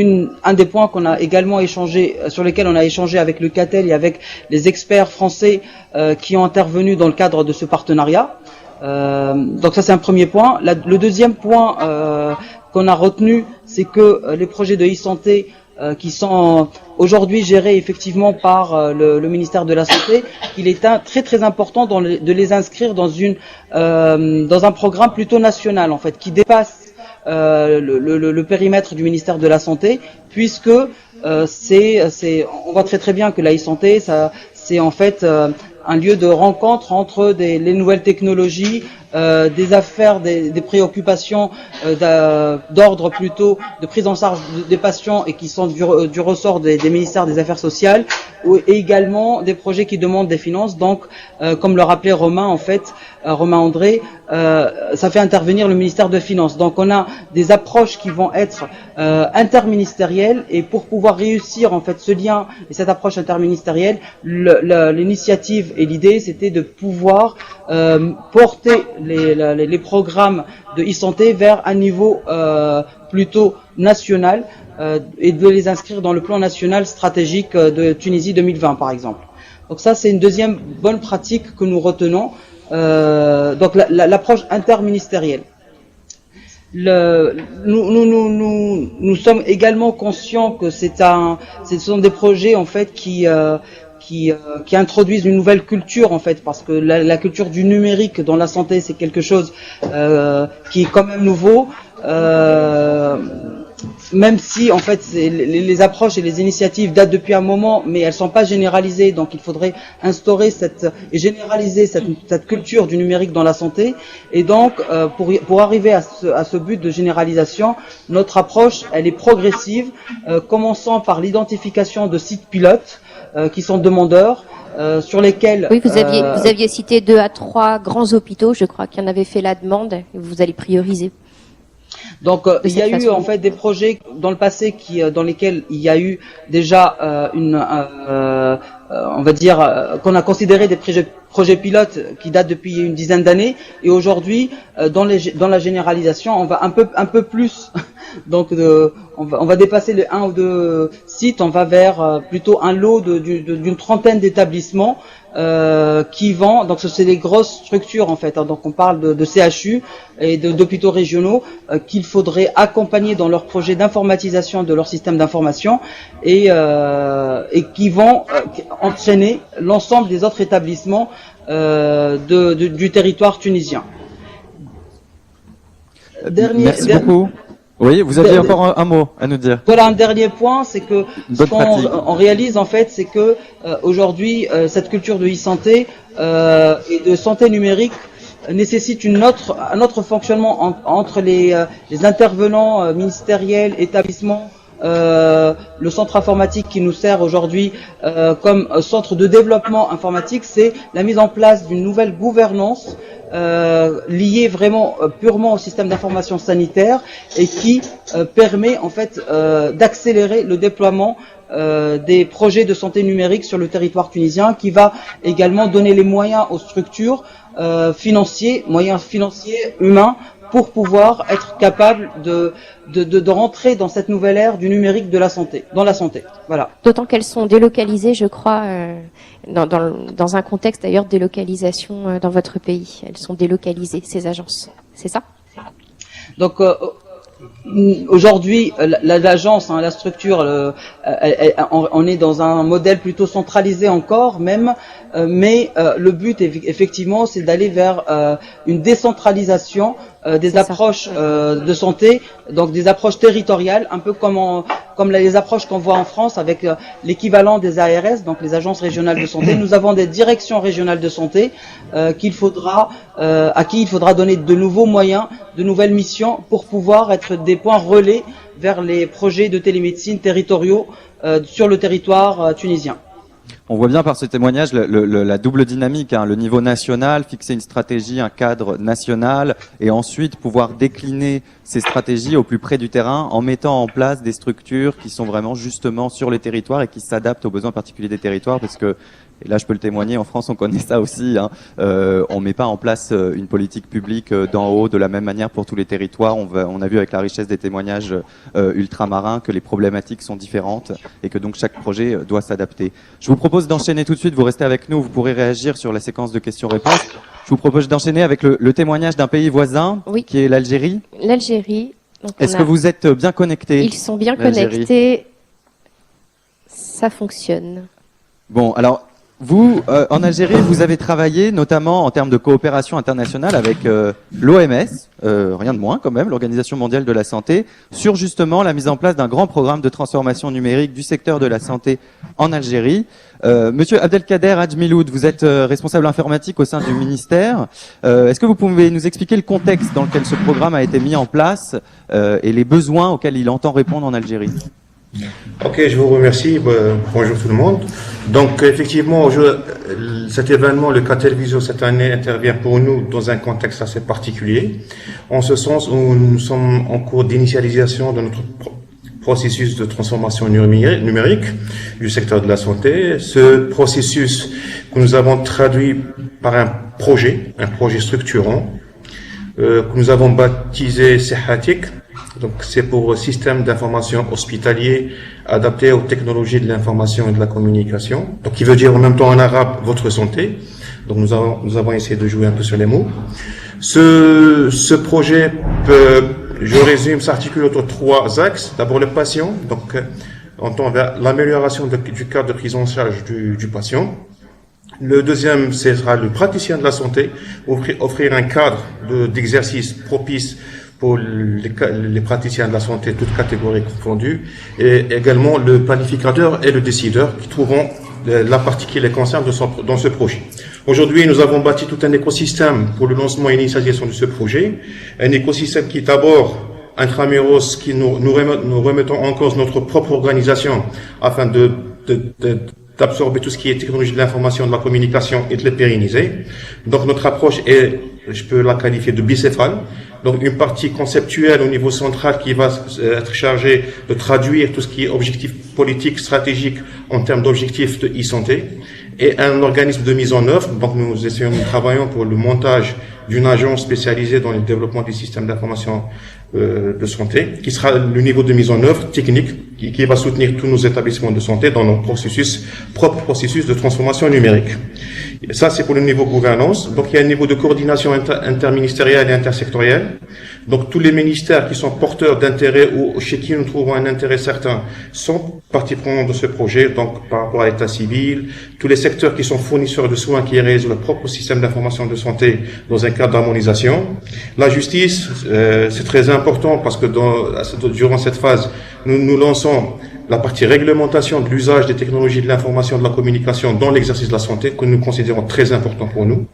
S12: un des points qu'on a également échangé, sur lesquels on a échangé avec le CATEL et avec les experts français qui ont intervenu dans le cadre de ce partenariat. Donc ça, c'est un premier point. Le deuxième point qu'on a retenu, c'est que les projets de e-santé qui sont aujourd'hui gérés effectivement par le ministère de la Santé, qu'il est très très important de les inscrire dans un programme plutôt national en fait, qui dépasse le périmètre du ministère de la Santé, puisque on voit très très bien que la e-santé, c'est en fait un lieu de rencontre entre les nouvelles technologies, des affaires, des préoccupations d'ordre plutôt de prise en charge des patients et qui sont du ressort des ministères des Affaires sociales, et également des projets qui demandent des finances. Donc, comme le rappelait Romain, en fait, Romain André, ça fait intervenir le ministère des Finances. Donc, on a des approches qui vont être interministérielles, et pour pouvoir réussir en fait ce lien et cette approche interministérielle, l'initiative et l'idée, c'était de pouvoir porter les programmes de e-santé vers un niveau plutôt national et de les inscrire dans le plan national stratégique de Tunisie 2020 par exemple. Donc ça, c'est une deuxième bonne pratique que nous retenons, donc l'approche interministérielle. Nous sommes également conscients que ce sont des projets en fait qui introduisent une nouvelle culture en fait, parce que la culture du numérique dans la santé, c'est quelque chose qui est quand même nouveau, même si en fait les approches et les initiatives datent depuis un moment, mais elles sont pas généralisées. Donc il faudrait instaurer et généraliser cette culture du numérique dans la santé. Et donc pour arriver à ce but de généralisation, notre approche, elle est progressive, commençant par l'identification de sites pilotes qui sont demandeurs, sur lesquels...
S3: Oui, vous aviez cité 2 à 3 grands hôpitaux, je crois, qui en avaient fait la demande, et vous allez prioriser.
S12: Donc il y a eu en fait des projets dans le passé dans lesquels il y a eu déjà on va dire qu'on a considéré des projets pilotes qui datent depuis une dizaine d'années, et aujourd'hui dans la généralisation, on va un peu plus donc on va dépasser les 1 ou 2 sites, on va vers plutôt un lot d'une trentaine d'établissements qui vont, donc c'est des grosses structures en fait, hein, donc on parle de CHU et d'hôpitaux régionaux qu'il faudrait accompagner dans leur projet d'informatisation de leur système d'information, et qui vont entraîner l'ensemble des autres établissements du territoire tunisien.
S1: Merci beaucoup. Oui, vous aviez encore un mot à nous dire.
S12: Voilà, un dernier point, c'est que ce qu'on réalise en fait, c'est que aujourd'hui cette culture de e-santé et de santé numérique nécessite un autre fonctionnement entre les intervenants ministériels, établissements. Le centre informatique qui nous sert aujourd'hui comme centre de développement informatique, c'est la mise en place d'une nouvelle gouvernance liée vraiment purement au système d'information sanitaire, et qui permet en fait d'accélérer le déploiement des projets de santé numérique sur le territoire tunisien, qui va également donner les moyens aux structures moyens financiers, humains, pour pouvoir être capable de rentrer dans cette nouvelle ère du numérique dans la santé. Voilà.
S3: D'autant qu'elles sont délocalisées, je crois, dans un contexte d'ailleurs de délocalisation dans votre pays. Elles sont délocalisées, ces agences. C'est ça?
S12: Donc aujourd'hui, l'agence, la structure, on est dans un modèle plutôt centralisé encore même, mais le but effectivement, c'est d'aller vers une décentralisation des approches de santé, donc des approches territoriales, un peu comme les approches qu'on voit en France avec l'équivalent des ARS, donc les agences régionales de santé. Nous avons des directions régionales de santé à qui il faudra donner de nouveaux moyens, de nouvelles missions pour pouvoir être des points relais vers les projets de télémédecine territoriaux sur le territoire tunisien.
S1: On voit bien par ce témoignage la double dynamique, hein, le niveau national, fixer une stratégie, un cadre national, et ensuite pouvoir décliner ces stratégies au plus près du terrain en mettant en place des structures qui sont vraiment justement sur les territoires et qui s'adaptent aux besoins particuliers des territoires, parce que, et là je peux le témoigner, en France on connaît ça aussi, hein, on met pas en place une politique publique d'en haut de la même manière pour tous les territoires. On a vu avec la richesse des témoignages ultramarins que les problématiques sont différentes et que donc chaque projet doit s'adapter. Je vous propose d'enchaîner tout de suite, vous restez avec nous, vous pourrez réagir sur la séquence de questions-réponses. Je vous propose d'enchaîner avec le témoignage d'un pays voisin,
S3: Oui.
S1: qui est l'Algérie.
S3: L'Algérie. Donc,
S1: Est-ce que vous êtes bien connectés?
S3: Ils sont bien
S1: l'Algérie.
S3: connectés. Ça fonctionne.
S1: Bon, alors, vous, en Algérie, vous avez travaillé notamment en termes de coopération internationale avec l'OMS, rien de moins quand même, l'Organisation mondiale de la santé, sur justement la mise en place d'un grand programme de transformation numérique du secteur de la santé en Algérie. Monsieur Abdelkader Hadjmiloud, vous êtes responsable informatique au sein du ministère. Est-ce que vous pouvez nous expliquer le contexte dans lequel ce programme a été mis en place et les besoins auxquels il entend répondre en Algérie?
S13: Ok, je vous remercie. Bonjour tout le monde. Donc effectivement, cet événement, le Catelvisio cette année, intervient pour nous dans un contexte assez particulier, en ce sens où nous sommes en cours d'initialisation de notre processus de transformation numérique du secteur de la santé. Ce processus que nous avons traduit par un projet structurant, que nous avons baptisé Sehatik. Donc, c'est pour système d'information hospitalier adapté aux technologies de l'information et de la communication. Donc, qui veut dire en même temps en arabe votre santé. Donc, nous avons essayé de jouer un peu sur les mots. Ce projet je résume, s'articule autour de 3 axes. D'abord, le patient. Donc, on tend vers l'amélioration du cadre de prise en charge du patient. Le deuxième, ce sera le praticien de la santé, offrir un cadre d'exercice propice pour les praticiens de la santé, toutes catégories confondues, et également le planificateur et le décideur qui trouveront la partie qui les concerne dans ce projet. Aujourd'hui, nous avons bâti tout un écosystème pour le lancement et l'initialisation de ce projet, un écosystème qui est d'abord intramuros, qui nous remettons en cause notre propre organisation afin d'absorber tout ce qui est technologie de l'information, de la communication et de les pérenniser. Donc notre approche est, je peux la qualifier de bicéphale. Donc une partie conceptuelle au niveau central qui va être chargée de traduire tout ce qui est objectif politique, stratégique en termes d'objectifs de e-santé, et un organisme de mise en œuvre. Donc nous travaillons pour le montage d'une agence spécialisée dans le développement des systèmes d'information de santé, qui sera le niveau de mise en œuvre technique, qui va soutenir tous nos établissements de santé dans nos propres processus de transformation numérique. Et ça, c'est pour le niveau gouvernance. Donc, il y a un niveau de coordination interministérielle et intersectorielle. Donc, tous les ministères qui sont porteurs d'intérêt ou chez qui nous trouvons un intérêt certain sont partie prenante de ce projet. Donc, par rapport à l'état civil, tous les secteurs qui sont fournisseurs de soins qui réalisent leur propre système d'information de santé dans un cadre d'harmonisation. La justice, c'est très important parce que durant cette phase, nous lançons la partie réglementation de l'usage des technologies de l'information et de la communication dans l'exercice de la santé, que nous considérons très important pour nous.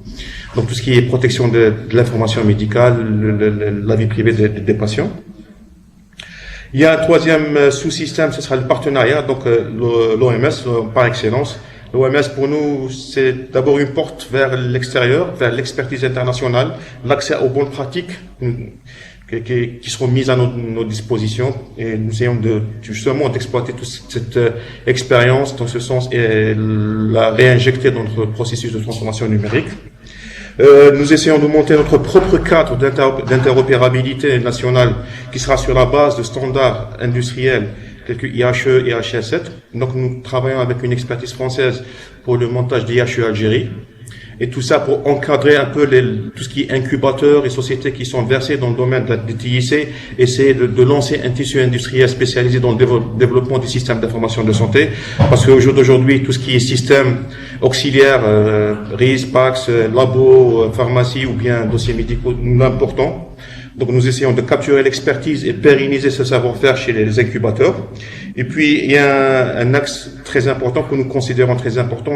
S13: Donc tout ce qui est protection de l'information médicale, la vie privée des patients. Il y a un troisième sous-système, ce sera le partenariat, donc l'OMS par excellence. L'OMS pour nous, c'est d'abord une porte vers l'extérieur, vers l'expertise internationale, l'accès aux bonnes pratiques qui seront mises à nos dispositions, et nous essayons justement d'exploiter toute cette expérience dans ce sens et la réinjecter dans notre processus de transformation numérique. Nous essayons de monter notre propre cadre d'interopérabilité nationale qui sera sur la base de standards industriels tels que IHE et HS7. Donc nous travaillons avec une expertise française pour le montage d'IHE Algérie. Et tout ça pour encadrer un peu tout ce qui est incubateurs et sociétés qui sont versées dans le domaine des TIC, essayer de lancer un tissu industriel spécialisé dans le développement du système d'information de santé. Parce qu'au jour d'aujourd'hui, tout ce qui est système auxiliaire, RIS, PAX, labo, pharmacie ou bien dossiers médicaux, nous l'importons. Donc nous essayons de capturer l'expertise et pérenniser ce savoir-faire chez les incubateurs. Et puis il y a un axe très important que nous considérons très important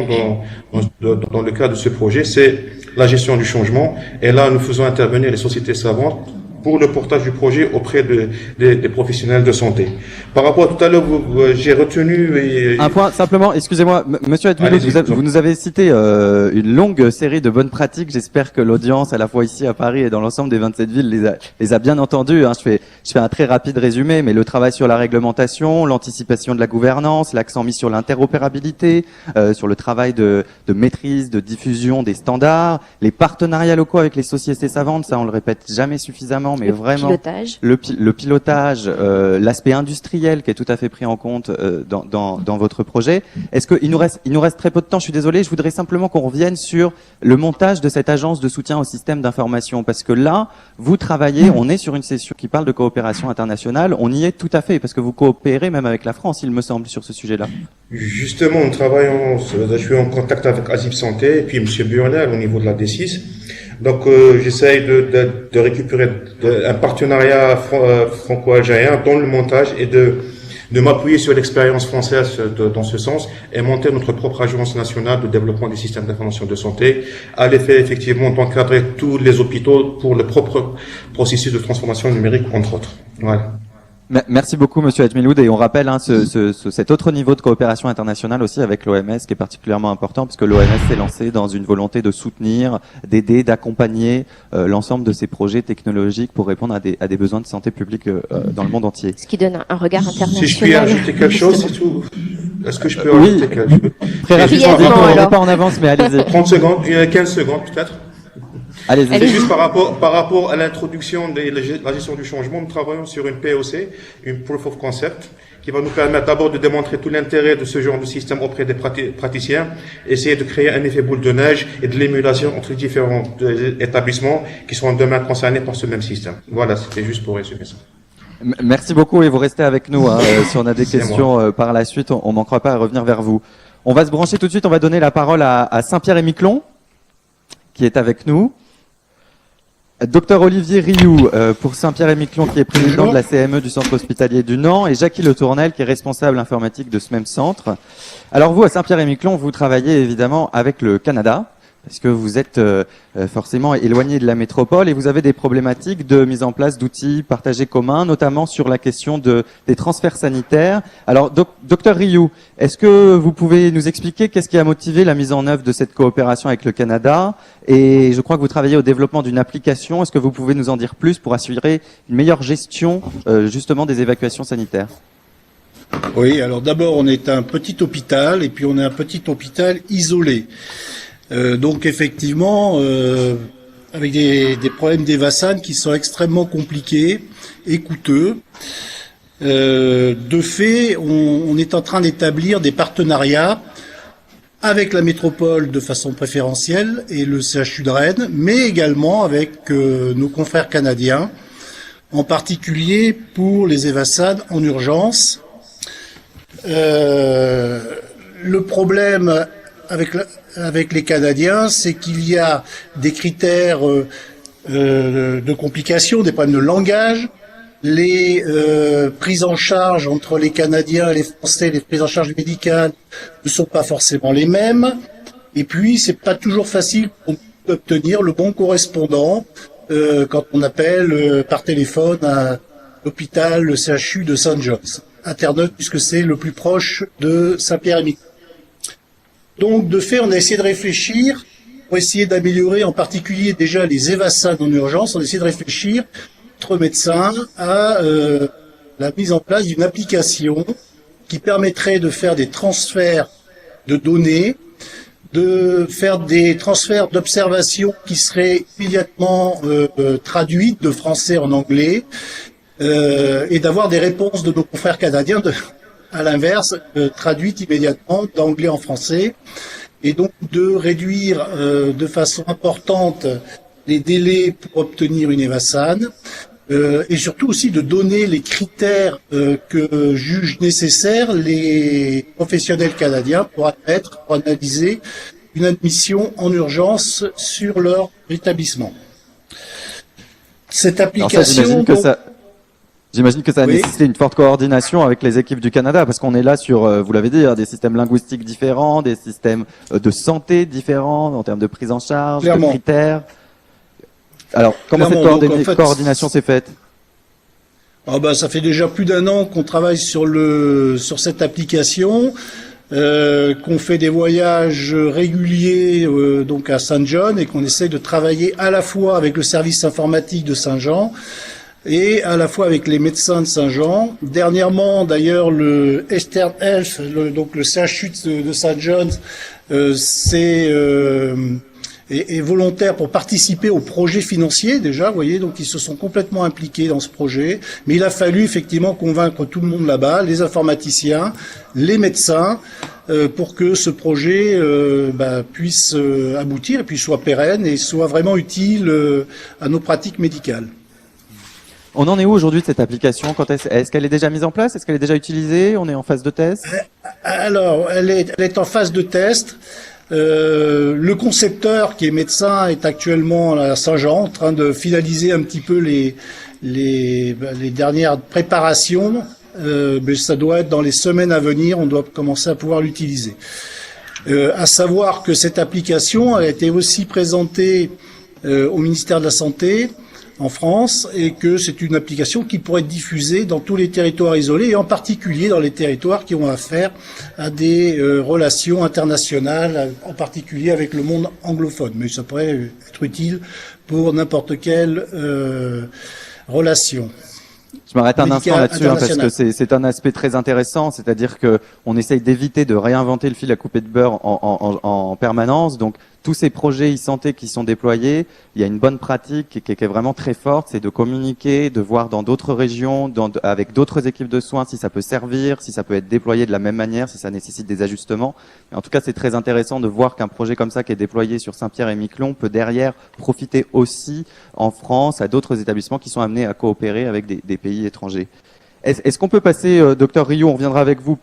S13: dans le cadre de ce projet, c'est la gestion du changement. Et là, nous faisons intervenir les sociétés savantes pour le portage du projet auprès des professionnels de santé. Par rapport à tout à l'heure, j'ai retenu...
S1: Un point, simplement, excusez-moi, Monsieur Admilou, vous nous avez cité une longue série de bonnes pratiques. J'espère que l'audience, à la fois ici à Paris et dans l'ensemble des 27 villes, les a bien entendues. Hein. Je fais un très rapide résumé, mais le travail sur la réglementation, l'anticipation de la gouvernance, l'accent mis sur l'interopérabilité, sur le travail de maîtrise, de diffusion des standards, les partenariats locaux avec les sociétés savantes, ça on le répète jamais suffisamment, mais vraiment
S3: pilotage.
S1: le pilotage, l'aspect industriel qui est tout à fait pris en compte dans votre projet. Est-ce que il nous reste très peu de temps, je suis désolé, je voudrais simplement qu'on revienne sur le montage de cette agence de soutien au système d'information, parce que là, vous travaillez, on est sur une session qui parle de coopération internationale, on y est tout à fait, parce que vous coopérez même avec la France, il me semble, sur ce sujet-là.
S13: Justement, nous travaillons, je suis en contact avec Azip Santé et puis M. Burnel au niveau de la D6. Donc, j'essaye de récupérer un partenariat franco-algérien dans le montage et de m'appuyer sur l'expérience française dans ce sens et monter notre propre agence nationale de développement des systèmes d'information de santé à l'effet effectivement d'encadrer tous les hôpitaux pour le propre processus de transformation numérique, entre autres. Voilà.
S1: Merci beaucoup, Monsieur Admiloud, et on rappelle cet autre niveau de coopération internationale aussi avec l'OMS qui est particulièrement important, puisque l'OMS s'est lancé dans une volonté de soutenir, d'aider, d'accompagner l'ensemble de ces projets technologiques pour répondre à des besoins de santé publique dans le monde entier.
S3: Ce qui donne un regard international.
S13: Si je puis ajouter quelque chose, c'est tout. Est-ce que je peux
S1: oui,
S13: ajouter quelque chose?
S1: Très rapidement, on n'est pas en avance, mais allez-y.
S13: 30 secondes, 15 secondes peut-être.
S1: Allez-y.
S13: C'est juste par rapport à l'introduction de la gestion du changement, nous travaillons sur une POC, une Proof of Concept, qui va nous permettre d'abord de démontrer tout l'intérêt de ce genre de système auprès des praticiens, essayer de créer un effet boule de neige et de l'émulation entre différents établissements qui seront demain concernés par ce même système. Voilà, c'était juste pour résumer ça.
S1: Merci beaucoup et vous restez avec nous. Hein, si on a des questions par la suite, on manquera pas à revenir vers vous. On va se brancher tout de suite, on va donner la parole à Saint-Pierre-et-Miquelon, qui est avec nous. Docteur Olivier Rioux pour Saint-Pierre-et-Miquelon, qui est président de la CME du centre hospitalier du Nant, et Jackie Le Tournel, qui est responsable informatique de ce même centre. Alors vous, à Saint-Pierre-et-Miquelon, vous travaillez évidemment avec le Canada, parce que vous êtes forcément éloigné de la métropole et vous avez des problématiques de mise en place d'outils partagés communs, notamment sur la question des transferts sanitaires. Alors, docteur Rioux, est-ce que vous pouvez nous expliquer qu'est-ce qui a motivé la mise en œuvre de cette coopération avec le Canada? Et je crois que vous travaillez au développement d'une application. Est-ce que vous pouvez nous en dire plus pour assurer une meilleure gestion justement des évacuations sanitaires?
S14: Oui, alors d'abord, on est un petit hôpital et puis on est un petit hôpital isolé. Donc effectivement, avec des problèmes d'Evassan qui sont extrêmement compliqués et coûteux. De fait, on est en train d'établir des partenariats avec la métropole de façon préférentielle et le CHU de Rennes, mais également avec nos confrères canadiens, en particulier pour les Evassan en urgence. Le problème avec les Canadiens, c'est qu'il y a des critères de complications, des problèmes de langage, les prises en charge entre les Canadiens et les Français, les prises en charge médicales ne sont pas forcément les mêmes, et puis c'est pas toujours facile d'obtenir le bon correspondant quand on appelle par téléphone à l'hôpital, le CHU de St. John's, à Terre-Neuve, puisque c'est le plus proche de Saint-Pierre-et-Miquelon. Donc, de fait, on a essayé de réfléchir pour essayer d'améliorer en particulier déjà les Evassan en urgence. On a essayé de réfléchir, entre médecins, à la mise en place d'une application qui permettrait de faire des transferts de données, de faire des transferts d'observation qui seraient immédiatement traduites de français en anglais et d'avoir des réponses de nos confrères canadiens à l'inverse, traduite immédiatement d'anglais en français, et donc de réduire de façon importante les délais pour obtenir une Evassan, et surtout aussi de donner les critères que jugent nécessaires les professionnels canadiens pour analyser une admission en urgence sur leur établissement. Cette application...
S1: J'imagine que ça a nécessité une forte coordination avec les équipes du Canada, parce qu'on est là sur, vous l'avez dit, des systèmes linguistiques différents, des systèmes de santé différents en termes de prise en charge, de critères. Alors, comment cette
S14: Clairement, donc, en fait,
S1: coordination s'est faite?
S14: Ça fait déjà plus d'un an qu'on travaille sur cette application, qu'on fait des voyages réguliers donc à Saint-John et qu'on essaie de travailler à la fois avec le service informatique de Saint-Jean et à la fois avec les médecins de Saint-Jean. Dernièrement, d'ailleurs, le Eastern Health, donc le CHU de Saint-John, est volontaire pour participer au projet financier déjà, vous voyez, donc ils se sont complètement impliqués dans ce projet. Mais il a fallu effectivement convaincre tout le monde là-bas, les informaticiens, les médecins, pour que ce projet puisse aboutir et puis soit pérenne et soit vraiment utile à nos pratiques médicales.
S1: On en est où aujourd'hui de cette application? Est-ce qu'elle est déjà mise en place? Est-ce qu'elle est déjà utilisée? On est en phase de test?
S14: Alors, elle est en phase de test. Le concepteur, qui est médecin, est actuellement à Saint-Jean en train de finaliser un petit peu les dernières préparations. Mais ça doit être dans les semaines à venir, on doit commencer à pouvoir l'utiliser. À savoir que cette application a été aussi présentée au ministère de la Santé en France et que c'est une application qui pourrait être diffusée dans tous les territoires isolés et en particulier dans les territoires qui ont affaire à des relations internationales, en particulier avec le monde anglophone. Mais ça pourrait être utile pour n'importe quelle relation.
S1: Je m'arrête un instant là-dessus parce que c'est un aspect très intéressant, c'est-à-dire que on essaye d'éviter de réinventer le fil à couper de beurre en permanence. Donc tous ces projets e-santé qui sont déployés, il y a une bonne pratique qui est vraiment très forte, c'est de communiquer, de voir dans d'autres régions, avec d'autres équipes de soins si ça peut servir, si ça peut être déployé de la même manière, si ça nécessite des ajustements. Et en tout cas, c'est très intéressant de voir qu'un projet comme ça qui est déployé sur Saint-Pierre et Miquelon peut derrière profiter aussi en France à d'autres établissements qui sont amenés à coopérer avec des pays étrangers. Est-ce qu'on peut passer, Docteur Rioux, on reviendra avec vous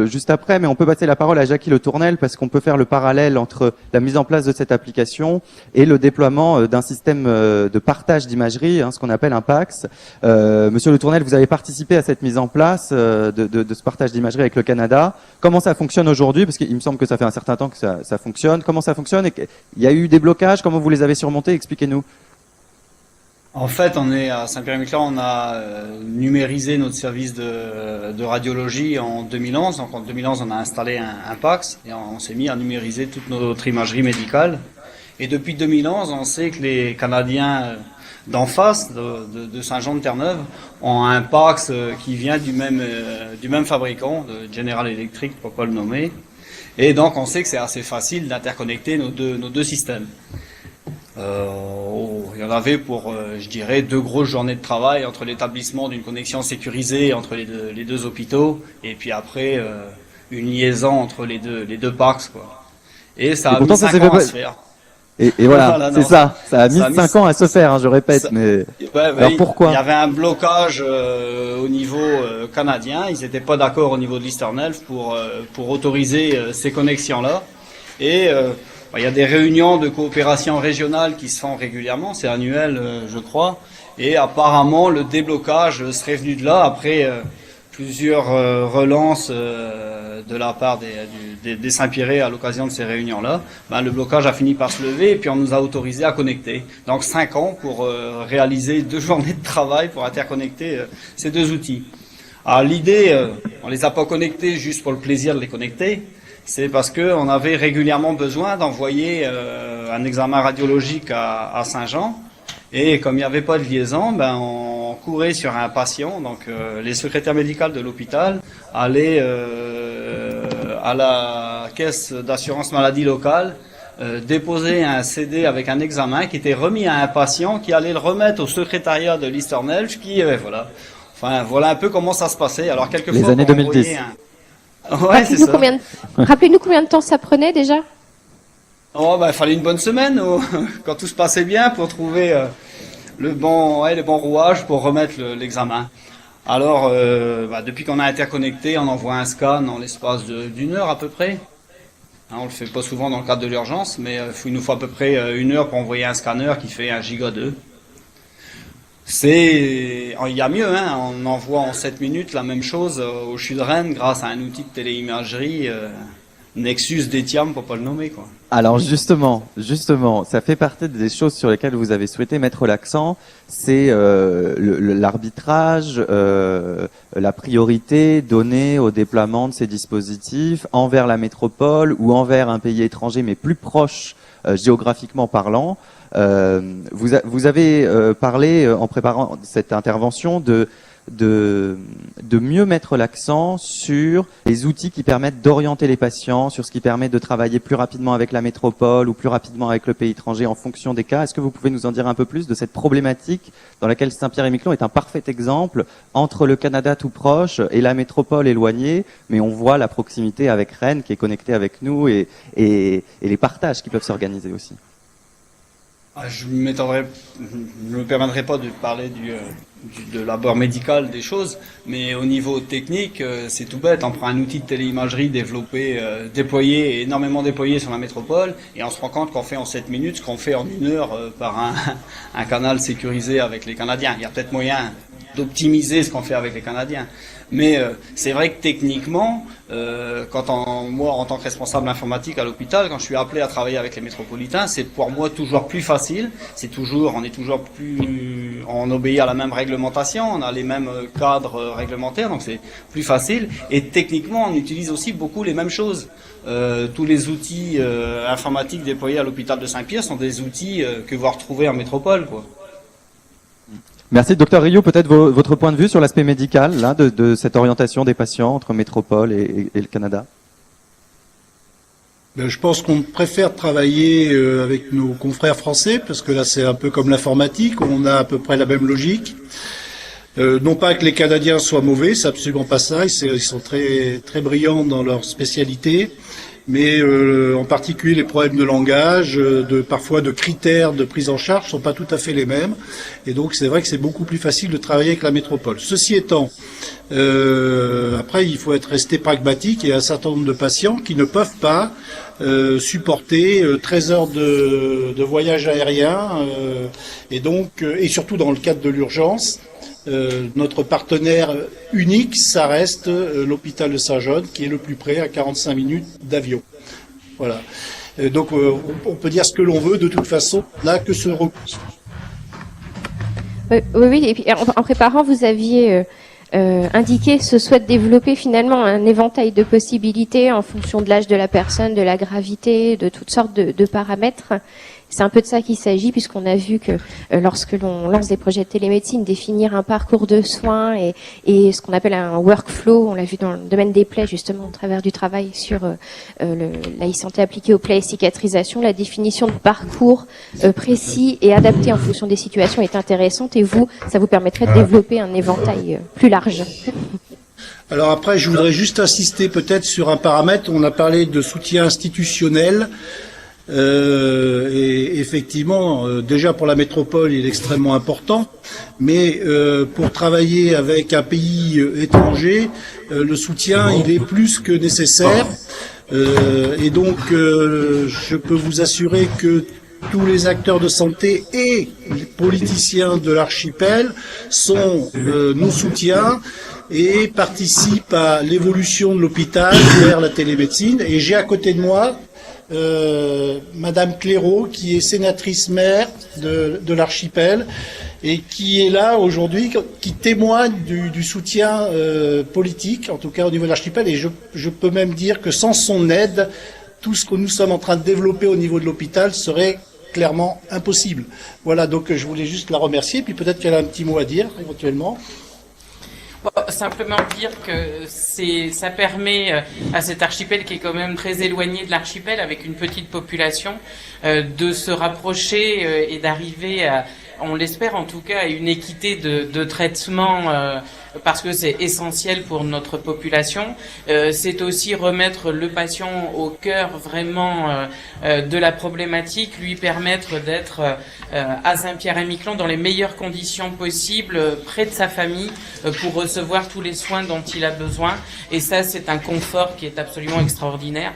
S1: juste après, mais on peut passer la parole à Jackie Le Tournel parce qu'on peut faire le parallèle entre la mise en place de cette application et le déploiement d'un système de partage d'imagerie, ce qu'on appelle un PACS. Monsieur Le Tournel, vous avez participé à cette mise en place de ce partage d'imagerie avec le Canada. Comment ça fonctionne aujourd'hui? Parce qu'il me semble que ça fait un certain temps que ça fonctionne. Comment ça fonctionne? Il y a eu des blocages? Comment vous les avez surmontés? Expliquez-nous.
S15: En fait, on est à Saint-Pierre-et-Miquelon, on a numérisé notre service de radiologie en 2011. Donc en 2011, on a installé un PACS et on s'est mis à numériser toute notre imagerie médicale. Et depuis 2011, on sait que les Canadiens d'en face, de Saint-Jean-de-Terre-Neuve, ont un PACS qui vient du même fabricant, de General Electric, pour pas le nommer. Et donc on sait que c'est assez facile d'interconnecter nos deux systèmes. Il y en avait pour, je dirais, 2 grosses journées de travail entre l'établissement d'une connexion sécurisée entre les deux hôpitaux et puis après une liaison entre les deux PACS, quoi. Et ça a mis 5 ans à se faire.
S1: Et voilà, c'est ça. Ça a mis 5 ans à se faire, je répète. Mais alors pourquoi?
S15: Il y avait un blocage au niveau canadien. Ils n'étaient pas d'accord au niveau de l'Eastern Health pour autoriser ces connexions-là. Et il y a des réunions de coopération régionale qui se font régulièrement, c'est annuel je crois, et apparemment le déblocage serait venu de là après plusieurs relances de la part des Saint-Pierrais à l'occasion de ces réunions-là. Le blocage a fini par se lever et puis on nous a autorisé à connecter. Donc 5 ans pour réaliser 2 journées de travail pour interconnecter ces 2 outils. Alors l'idée, on les a pas connectés juste pour le plaisir de les connecter. C'est parce qu'on avait régulièrement besoin d'envoyer un examen radiologique à Saint-Jean. Et comme il n'y avait pas de liaison, on courait sur un patient. Donc les secrétaires médicales de l'hôpital allaient à la caisse d'assurance maladie locale déposer un CD avec un examen qui était remis à un patient qui allait le remettre au secrétariat de l'Eastern Health qui, voilà. Enfin, voilà un peu comment ça se passait. Alors quelquefois,
S1: les années 2010.
S15: Ouais, c'est ça.
S3: Rappelez-nous combien de temps ça prenait déjà?
S15: Il fallait une bonne semaine quand tout se passait bien pour trouver le bon rouage pour remettre l'examen. Alors, depuis qu'on a interconnecté, on envoie un scan en l'espace d'une heure à peu près. On le fait pas souvent dans le cadre de l'urgence, mais il nous faut à peu près 1 heure pour envoyer un scanner qui fait 1 giga 2. Il y a mieux, on envoie en 7 minutes la même chose au CHU de Rennes grâce à un outil de téléimagerie Nexus d'Etiam, pour pas le nommer, quoi.
S1: Alors justement, ça fait partie des choses sur lesquelles vous avez souhaité mettre l'accent, c'est l'arbitrage, la priorité donnée au déploiement de ces dispositifs envers la métropole ou envers un pays étranger, mais plus proche géographiquement parlant. Vous avez parlé en préparant cette intervention de mieux mettre l'accent sur les outils qui permettent d'orienter les patients, sur ce qui permet de travailler plus rapidement avec la métropole ou plus rapidement avec le pays étranger en fonction des cas. Est-ce que vous pouvez nous en dire un peu plus de cette problématique dans laquelle Saint-Pierre-et-Miquelon est un parfait exemple entre le Canada tout proche et la métropole éloignée, mais on voit la proximité avec Rennes qui est connectée avec nous et les partages qui peuvent s'organiser aussi.
S15: Je me permettrai pas de parler de l'abord médical des choses, mais au niveau technique, c'est tout bête. On prend un outil de téléimagerie énormément déployé sur la métropole, et on se rend compte qu'on fait en 7 minutes ce qu'on fait en 1 heure par un canal sécurisé avec les Canadiens. Il y a peut-être moyen d'optimiser ce qu'on fait avec les Canadiens. Mais c'est vrai que techniquement, moi, en tant que responsable informatique à l'hôpital, quand je suis appelé à travailler avec les métropolitains, c'est pour moi toujours plus facile. On obéit à la même réglementation, on a les mêmes cadres réglementaires, donc c'est plus facile. Et techniquement, on utilise aussi beaucoup les mêmes choses. Tous les outils informatiques déployés à l'hôpital de Saint-Pierre sont des outils que vous retrouvez en métropole, quoi.
S1: Merci. Docteur Rio, peut-être votre point de vue sur l'aspect médical là, de cette orientation des patients entre métropole et le Canada.
S14: Je pense qu'on préfère travailler avec nos confrères français, parce que là c'est un peu comme l'informatique, on a à peu près la même logique. Non pas que les Canadiens soient mauvais, c'est absolument pas ça, ils sont très, très brillants dans leur spécialité, mais en particulier les problèmes de langage, parfois de critères de prise en charge sont pas tout à fait les mêmes, et donc c'est vrai que c'est beaucoup plus facile de travailler avec la métropole. Ceci étant, après il faut resté pragmatique, et il y a un certain nombre de patients qui ne peuvent pas supporter 13 heures de voyage aérien, et donc et surtout dans le cadre de l'urgence. Notre partenaire unique, ça reste l'hôpital de Saint-Jean, qui est le plus près, à 45 minutes d'avion. Voilà. Donc on peut dire ce que l'on veut, de toute façon, là que ce recours.
S3: Oui, et puis en préparant, vous aviez indiqué ce souhait de développer finalement un éventail de possibilités en fonction de l'âge de la personne, de la gravité, de toutes sortes de paramètres. C'est un peu de ça qu'il s'agit, puisqu'on a vu que lorsque l'on lance des projets de télémédecine, définir un parcours de soins et ce qu'on appelle un workflow, on l'a vu dans le domaine des plaies, justement, au travers du travail sur la e-santé appliquée aux plaies et cicatrisation, la définition de parcours précis et adapté en fonction des situations est intéressante, et ça vous permettrait de développer un éventail plus large.
S14: Alors après, je voudrais juste insister peut-être sur un paramètre. On a parlé de soutien institutionnel. Et effectivement, déjà pour la métropole, il est extrêmement important, mais pour travailler avec un pays étranger, le soutien, il est plus que nécessaire. Et donc, je peux vous assurer que tous les acteurs de santé et les politiciens de l'archipel nous soutiennent et participent à l'évolution de l'hôpital vers la télémédecine. Et j'ai à côté de moi Madame Clairaut, qui est sénatrice maire de l'archipel et qui est là aujourd'hui, qui témoigne du soutien politique, en tout cas au niveau de l'archipel, et je peux même dire que sans son aide, tout ce que nous sommes en train de développer au niveau de l'hôpital serait clairement impossible. Voilà, donc je voulais juste la remercier, puis peut-être qu'elle a un petit mot à dire éventuellement.
S16: Simplement dire que ça permet à cet archipel, qui est quand même très éloigné de l'archipel, avec une petite population, de se rapprocher et d'arriver à, on l'espère en tout cas, à une équité de traitement, parce que c'est essentiel pour notre population. C'est aussi remettre le patient au cœur vraiment de la problématique, lui permettre d'être à Saint-Pierre-et-Miquelon dans les meilleures conditions possibles, près de sa famille, pour recevoir tous les soins dont il a besoin. Et ça, c'est un confort qui est absolument extraordinaire.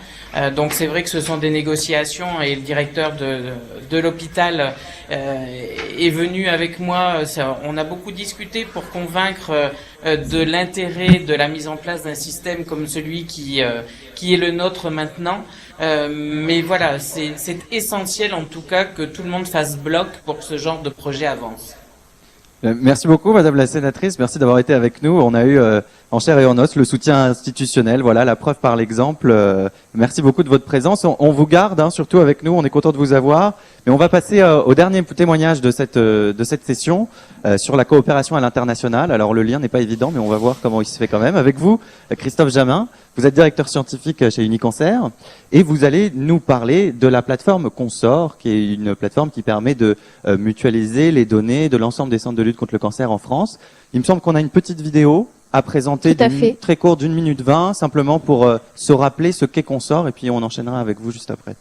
S16: Donc c'est vrai que ce sont des négociations, et le directeur de l'hôpital est venu avec moi. On a beaucoup discuté pour convaincre de l'intérêt de la mise en place d'un système comme celui qui est le nôtre maintenant. Mais voilà, c'est essentiel en tout cas que tout le monde fasse bloc pour que ce genre de projet avance.
S1: Merci beaucoup, Madame la Sénatrice. Merci d'avoir été avec nous. On a eu en chair et en os le soutien institutionnel. Voilà, la preuve par l'exemple. Merci beaucoup de votre présence. On vous garde, surtout avec nous. On est content de vous avoir. Mais on va passer au dernier témoignage de cette session sur la coopération à l'international. Alors le lien n'est pas évident, mais on va voir comment il se fait quand même. Avec vous, Christophe Jamin. Vous êtes directeur scientifique chez Unicancer et vous allez nous parler de la plateforme Consort, qui est une plateforme qui permet de mutualiser les données de l'ensemble des centres de lutte contre le cancer en France. Il me semble qu'on a une petite vidéo à présenter, très courte, d'1 minute 20, simplement pour se rappeler ce qu'est Consort, et puis on enchaînera avec vous juste après.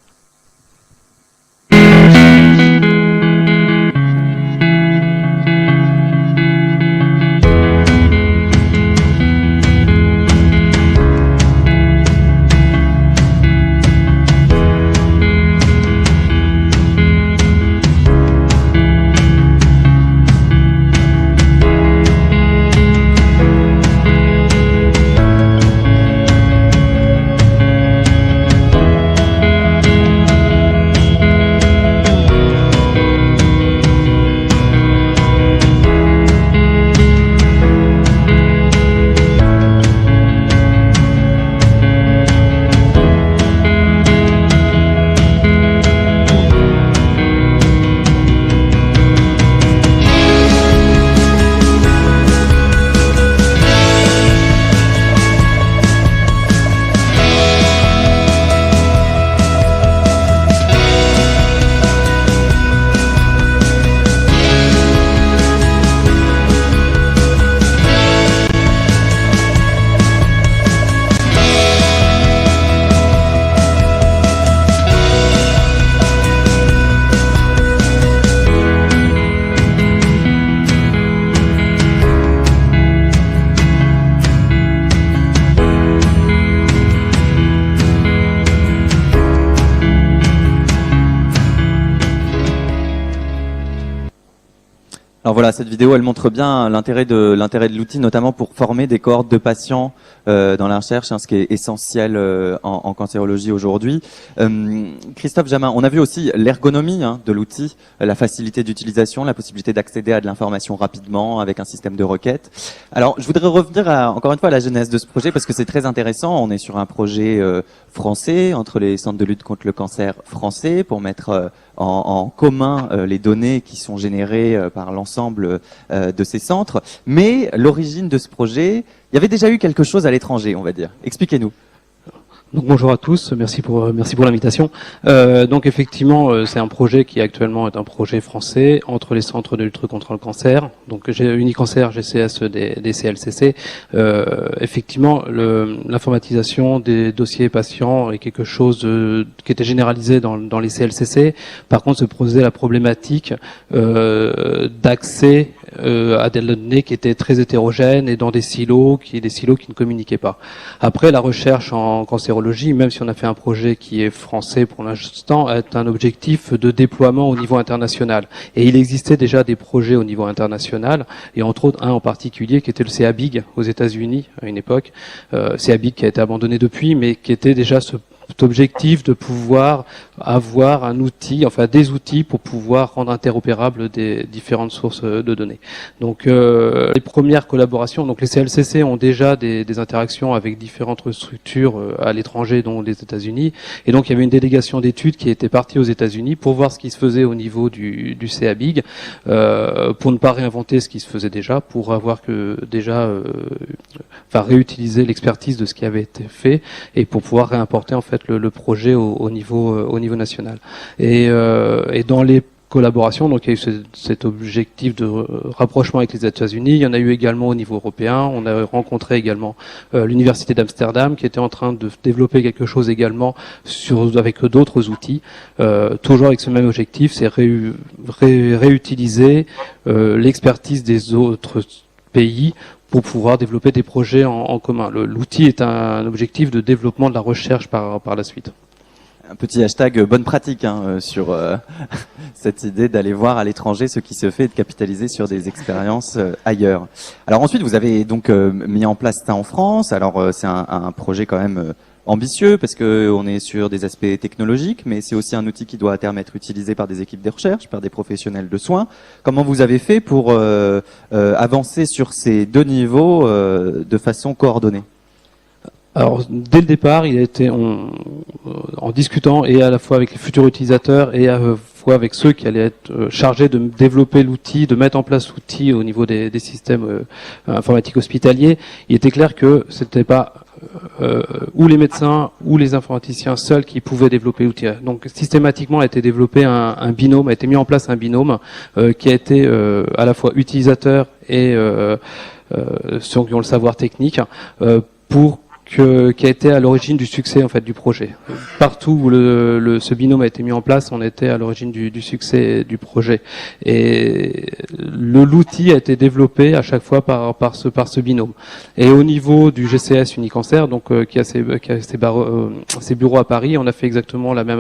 S1: Alors voilà, cette vidéo, elle montre bien l'intérêt de l'outil, notamment pour former des cohortes de patients dans la recherche, ce qui est essentiel en cancérologie aujourd'hui. Christophe Jamin, on a vu aussi l'ergonomie de l'outil, la facilité d'utilisation, la possibilité d'accéder à de l'information rapidement avec un système de requête. Alors, je voudrais revenir encore une fois à la genèse de ce projet parce que c'est très intéressant. On est sur un projet français entre les centres de lutte contre le cancer français pour mettre en commun les données qui sont générées par l'ensemble de ces centres. Mais l'origine de ce projet, il y avait déjà eu quelque chose à l'étranger, on va dire. Expliquez-nous.
S17: Donc bonjour à tous, merci pour l'invitation. Donc effectivement, c'est un projet qui actuellement est un projet français entre les centres de lutte contre le cancer. Donc Unicancer, GCS, des CLCC. Effectivement, l'informatisation des dossiers patients est quelque chose qui était généralisé dans les CLCC. Par contre, se posait la problématique d'accès à des données qui étaient très hétérogènes et dans des silos qui ne communiquaient pas. Après, la recherche en cancérologie, même si on a fait un projet qui est français pour l'instant, est un objectif de déploiement au niveau international. Et il existait déjà des projets au niveau international, et entre autres un en particulier qui était le CABIG aux États-Unis à une époque. CABIG qui a été abandonné depuis, mais qui était déjà cet objectif de pouvoir avoir un outil, enfin des outils pour pouvoir rendre interopérables des différentes sources de données. Donc les premières collaborations, donc les CLCC ont déjà des interactions avec différentes structures à l'étranger, dont les États-Unis, et donc il y avait une délégation d'études qui était partie aux États-Unis pour voir ce qui se faisait au niveau du CABIG, pour ne pas réinventer ce qui se faisait déjà, pour avoir réutiliser l'expertise de ce qui avait été fait et pour pouvoir réimporter en fait le projet au niveau national. Et dans les collaborations, donc il y a eu cet objectif de rapprochement avec les États-Unis. Il y en a eu également au niveau européen. On a rencontré également l'université d'Amsterdam qui était en train de développer quelque chose également avec d'autres outils, toujours avec ce même objectif, c'est réutiliser l'expertise des autres pays pour pouvoir développer des projets en commun. L'outil est un objectif de développement de la recherche par la suite.
S1: Un petit hashtag bonne pratique sur cette idée d'aller voir à l'étranger ce qui se fait et de capitaliser sur des expériences ailleurs. Alors ensuite, vous avez donc mis en place ça en France. Alors c'est un projet quand même ambitieux parce que on est sur des aspects technologiques, mais c'est aussi un outil qui doit à terme être utilisé par des équipes de recherche, par des professionnels de soins. Comment vous avez fait pour avancer sur ces deux niveaux de façon coordonnée ?
S17: Alors, dès le départ, il a été en discutant et à la fois avec les futurs utilisateurs et à la fois avec ceux qui allaient être chargés de développer l'outil, de mettre en place l'outil au niveau des systèmes informatiques hospitaliers, il était clair que c'était pas ou les médecins ou les informaticiens seuls qui pouvaient développer l'outil. Donc systématiquement a été développé un binôme, a été mis en place un binôme qui a été à la fois utilisateur et ceux qui ont le savoir technique qui a été à l'origine du succès en fait du projet. Partout où ce binôme a été mis en place, on était à l'origine du succès du projet. Et l'outil a été développé à chaque fois par ce binôme. Et au niveau du GCS Unicancer, donc qui a ses bureaux à Paris, on a fait exactement la même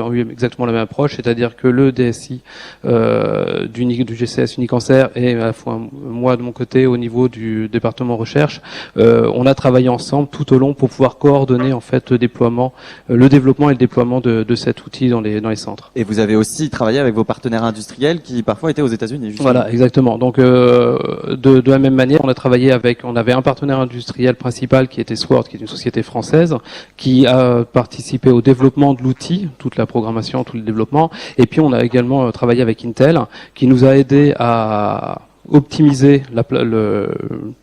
S17: approche, c'est-à-dire que le DSI du GCS Unicancer et à la fois moi de mon côté au niveau du département recherche, on a travaillé ensemble tout au long pour pouvoir coordonner en fait le développement et le déploiement de cet outil dans les centres.
S1: Et vous avez aussi travaillé avec vos partenaires industriels qui parfois étaient aux États-Unis. Justement.
S17: Voilà, exactement. Donc de la même manière, on avait un partenaire industriel principal qui était Sword, qui est une société française, qui a participé au développement de l'outil, toute la programmation, tout le développement. Et puis on a également travaillé avec Intel, qui nous a aidé à optimiser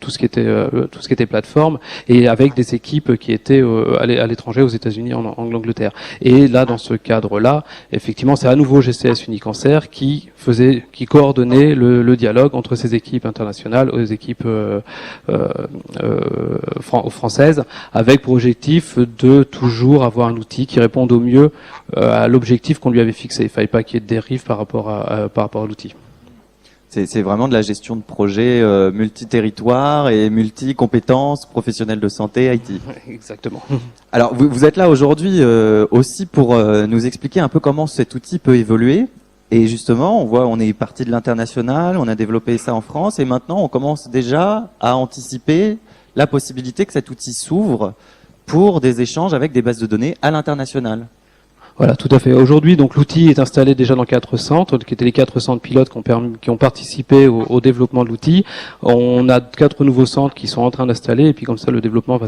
S17: tout ce qui était plateforme et avec des équipes qui étaient à l'étranger, aux États-Unis, en Angleterre. Et là, dans ce cadre-là, effectivement, c'est à nouveau GCS Unicancer qui coordonnait le dialogue entre ces équipes internationales aux équipes françaises, avec pour objectif de toujours avoir un outil qui réponde au mieux à l'objectif qu'on lui avait fixé. Il ne fallait pas qu'il y ait de dérive par rapport à l'outil.
S1: C'est vraiment de la gestion de projets multi-territoires et multi-compétences, professionnels de santé, IT.
S17: Exactement.
S1: Alors, vous êtes là aujourd'hui aussi pour nous expliquer un peu comment cet outil peut évoluer. Et justement, on est parti de l'international, on a développé ça en France, et maintenant on commence déjà à anticiper la possibilité que cet outil s'ouvre pour des échanges avec des bases de données à l'international.
S17: Voilà, tout à fait. Aujourd'hui, donc l'outil est installé déjà dans 4 centres, qui étaient les 4 centres pilotes qui ont participé au développement de l'outil. On a 4 nouveaux centres qui sont en train d'installer, et puis comme ça, ce déploiement va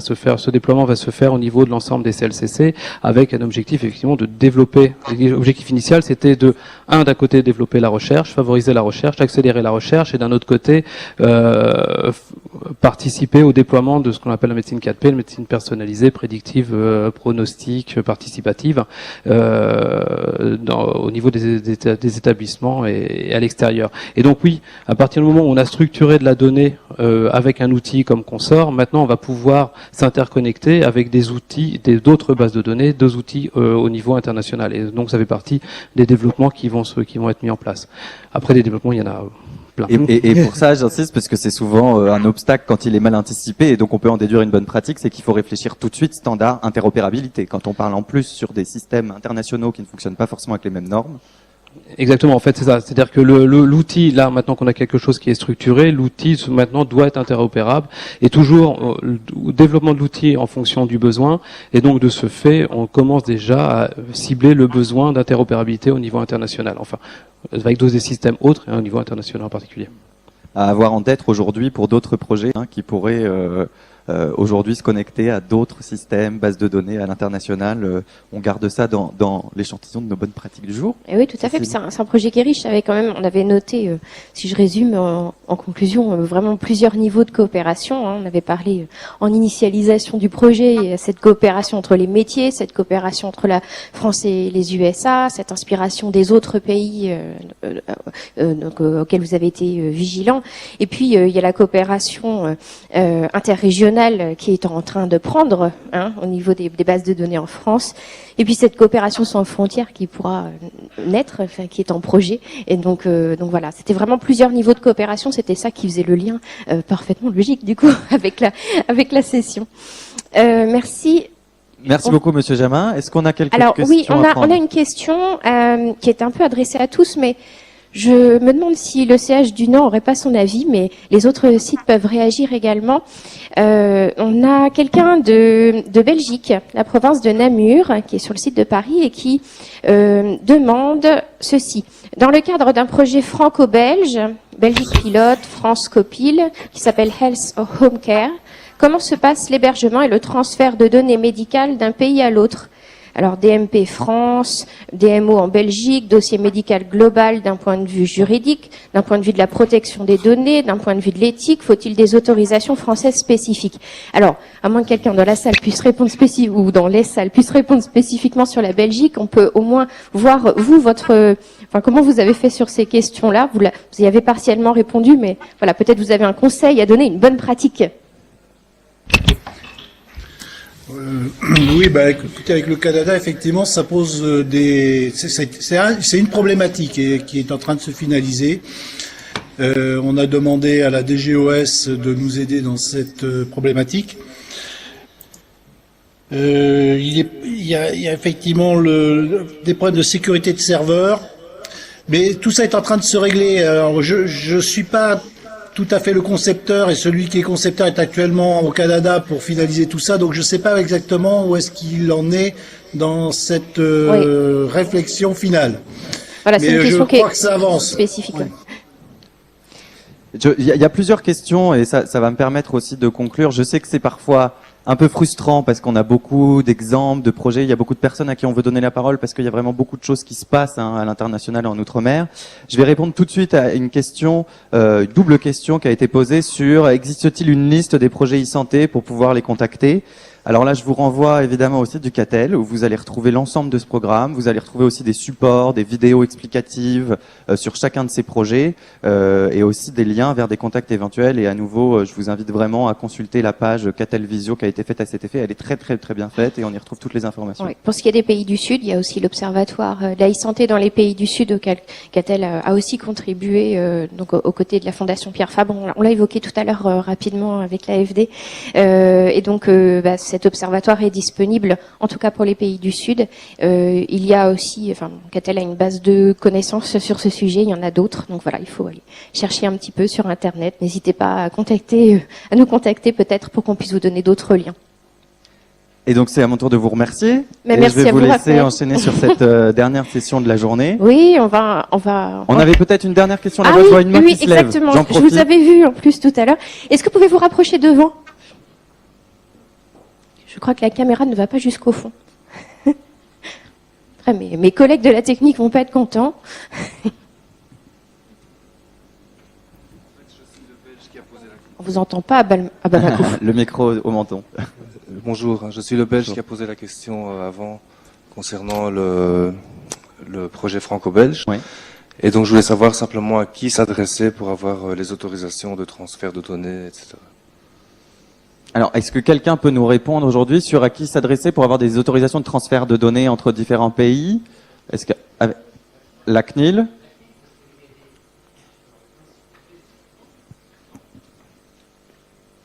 S17: se faire au niveau de l'ensemble des CLCC, avec un objectif effectivement de développer. L'objectif initial, c'était d'un côté développer la recherche, favoriser la recherche, accélérer la recherche, et d'un autre côté participer au déploiement de ce qu'on appelle la médecine 4P, la médecine personnalisée, prédictive, pronostique, participative. Au niveau des établissements et à l'extérieur. Et donc oui, à partir du moment où on a structuré de la donnée avec un outil comme Consort, maintenant on va pouvoir s'interconnecter avec des outils, d'autres bases de données, deux outils au niveau international. Et donc ça fait partie des développements qui vont être mis en place. Après des développements, il y en a plein.
S1: Et pour ça, j'insiste, parce que c'est souvent un obstacle quand il est mal anticipé, et donc on peut en déduire une bonne pratique, c'est qu'il faut réfléchir tout de suite standard interopérabilité. Quand on parle en plus sur des systèmes internationaux qui ne fonctionnent pas forcément avec les mêmes normes.
S17: Exactement, en fait c'est ça. C'est-à-dire que l'outil, là maintenant qu'on a quelque chose qui est structuré, l'outil maintenant doit être interopérable, et toujours au développement de l'outil en fonction du besoin, et donc de ce fait, on commence déjà à cibler le besoin d'interopérabilité au niveau international, enfin avec des systèmes autres et au niveau international en particulier.
S1: À avoir en tête aujourd'hui pour d'autres projets qui pourraient aujourd'hui se connecter à d'autres systèmes, bases de données à l'international. On garde ça dans l'échantillon de nos bonnes pratiques du jour.
S3: Et oui, tout à fait. C'est un projet qui est riche. On avait noté, si je résume en conclusion, vraiment plusieurs niveaux de coopération. On avait parlé en initialisation du projet, cette coopération entre les métiers, cette coopération entre la France et les USA, cette inspiration des autres pays auxquels vous avez été vigilants. Et puis, il y a la coopération interrégionale qui est en train de prendre au niveau des bases de données en France, et puis cette coopération sans frontières qui pourra naître, qui est en projet. Et donc voilà, c'était vraiment plusieurs niveaux de coopération. C'était ça qui faisait le lien parfaitement logique du coup avec la session. Merci.
S1: Merci beaucoup, Monsieur Jamin. Est-ce qu'on a quelques
S3: Alors
S1: questions
S3: oui,
S1: à prendre
S3: on a une question qui est un peu adressée à tous, mais je me demande si le CH du Nord n'aurait pas son avis, mais les autres sites peuvent réagir également. On a quelqu'un de Belgique, la province de Namur, qui est sur le site de Paris et qui demande ceci. Dans le cadre d'un projet franco-belge, Belgique Pilote, France Copil, qui s'appelle Health Home Care, comment se passe l'hébergement et le transfert de données médicales d'un pays à l'autre? Alors DMP France, DMO en Belgique, dossier médical global d'un point de vue juridique, d'un point de vue de la protection des données, d'un point de vue de l'éthique, faut-il des autorisations françaises spécifiques? Alors, à moins que quelqu'un dans la salle puisse répondre ou dans les salles puisse répondre spécifiquement sur la Belgique, on peut au moins voir comment vous avez fait sur ces questions-là. Vous y avez partiellement répondu, mais voilà, peut-être vous avez un conseil à donner, une bonne pratique.
S14: Oui, écoutez, avec le Canada, effectivement, ça pose c'est une problématique qui est en train de se finaliser. On a demandé à la DGOS de nous aider dans cette problématique. Il y a effectivement des problèmes de sécurité de serveurs, mais tout ça est en train de se régler. Alors, je suis pas tout à fait le concepteur, et celui qui est concepteur est actuellement au Canada pour finaliser tout ça, donc je ne sais pas exactement où est-ce qu'il en est dans cette réflexion finale.
S3: Voilà, c'est une question
S14: je crois que ça avance.
S3: Spécifique.
S14: Ouais.
S1: Il y a plusieurs questions et ça va me permettre aussi de conclure. Je sais que c'est parfois un peu frustrant parce qu'on a beaucoup d'exemples, de projets. Il y a beaucoup de personnes à qui on veut donner la parole parce qu'il y a vraiment beaucoup de choses qui se passent à l'international et en Outre-mer. Je vais répondre tout de suite à une question, double question qui a été posée sur existe-t-il une liste des projets e-santé pour pouvoir les contacter? Alors là, je vous renvoie évidemment au site du CATEL où vous allez retrouver l'ensemble de ce programme. Vous allez retrouver aussi des supports, des vidéos explicatives sur chacun de ces projets et aussi des liens vers des contacts éventuels. Et à nouveau, je vous invite vraiment à consulter la page CATEL Visio qui a été faite à cet effet. Elle est très très très bien faite et on y retrouve toutes les informations.
S3: Oui. Pour ce qui est des pays du Sud, il y a aussi l'Observatoire de la e-santé dans les pays du Sud auquel CATEL a aussi contribué donc aux côtés de la Fondation Pierre Fabre. On l'a évoqué tout à l'heure rapidement avec l'AFD. Et donc cet observatoire est disponible, en tout cas pour les pays du Sud. Il y a aussi, CATEL a une base de connaissances sur ce sujet, il y en a d'autres. Donc voilà, il faut aller chercher un petit peu sur Internet. N'hésitez pas à nous contacter peut-être pour qu'on puisse vous donner d'autres liens.
S1: Et donc c'est à mon tour de vous remercier.
S3: Mais
S1: et
S3: merci
S1: je vais
S3: à
S1: vous
S3: vous,
S1: laisser
S3: Raphaël.
S1: enchaîner sur cette dernière session de la journée.
S3: Oui, on va.
S1: On avait peut-être une dernière question.
S3: Ah
S1: Là-bas, je vois
S3: oui,
S1: une main
S3: oui,
S1: qui se lève.
S3: exactement.
S1: J'en
S3: Je
S1: profite.
S3: vous avais vu en plus tout à l'heure. Est-ce que vous pouvez vous rapprocher devant? Je crois que la caméra ne va pas jusqu'au fond. Après, mes collègues de la technique vont pas être contents. On vous entend pas à Bamako.
S1: Le micro au menton.
S18: Bonjour, je suis le Belge qui a posé la question avant concernant le projet franco-belge.
S1: Oui.
S18: Et donc je voulais savoir simplement à qui s'adresser pour avoir les autorisations de transfert de données, etc.
S1: Alors, est-ce que quelqu'un peut nous répondre aujourd'hui sur à qui s'adresser pour avoir des autorisations de transfert de données entre différents pays? Est-ce que la CNIL?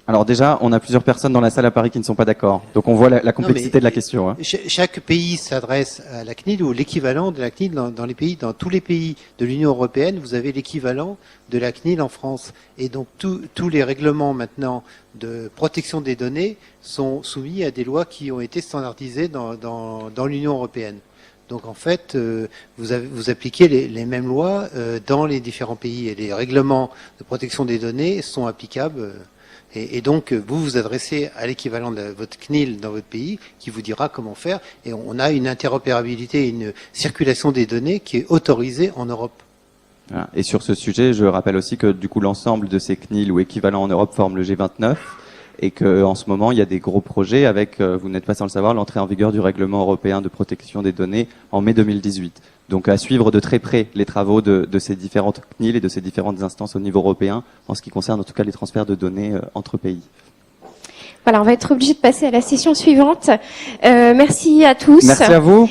S1: Alors déjà, on a plusieurs personnes dans la salle à Paris qui ne sont pas d'accord. Donc on voit la complexité de la question. Hein.
S19: Chaque pays s'adresse à la CNIL ou l'équivalent de la CNIL dans tous les pays de l'Union européenne. Vous avez l'équivalent de la CNIL en France. Et donc tous les règlements maintenant de protection des données sont soumis à des lois qui ont été standardisées dans l'Union européenne. Donc en fait, vous appliquez les mêmes lois dans les différents pays et les règlements de protection des données sont applicables. Et donc, vous vous adressez à l'équivalent de votre CNIL dans votre pays qui vous dira comment faire. Et on a une interopérabilité, une circulation des données qui est autorisée en Europe.
S1: Voilà. Et sur ce sujet, je rappelle aussi que du coup, l'ensemble de ces CNIL ou équivalents en Europe forment le G29 et qu'en ce moment, il y a des gros projets avec, vous n'êtes pas sans le savoir, l'entrée en vigueur du règlement européen de protection des données en mai 2018. Donc à suivre de très près les travaux de ces différentes CNIL et de ces différentes instances au niveau européen en ce qui concerne en tout cas les transferts de données entre pays.
S3: Voilà, on va être obligé de passer à la session suivante. Merci à tous.
S1: Merci à vous.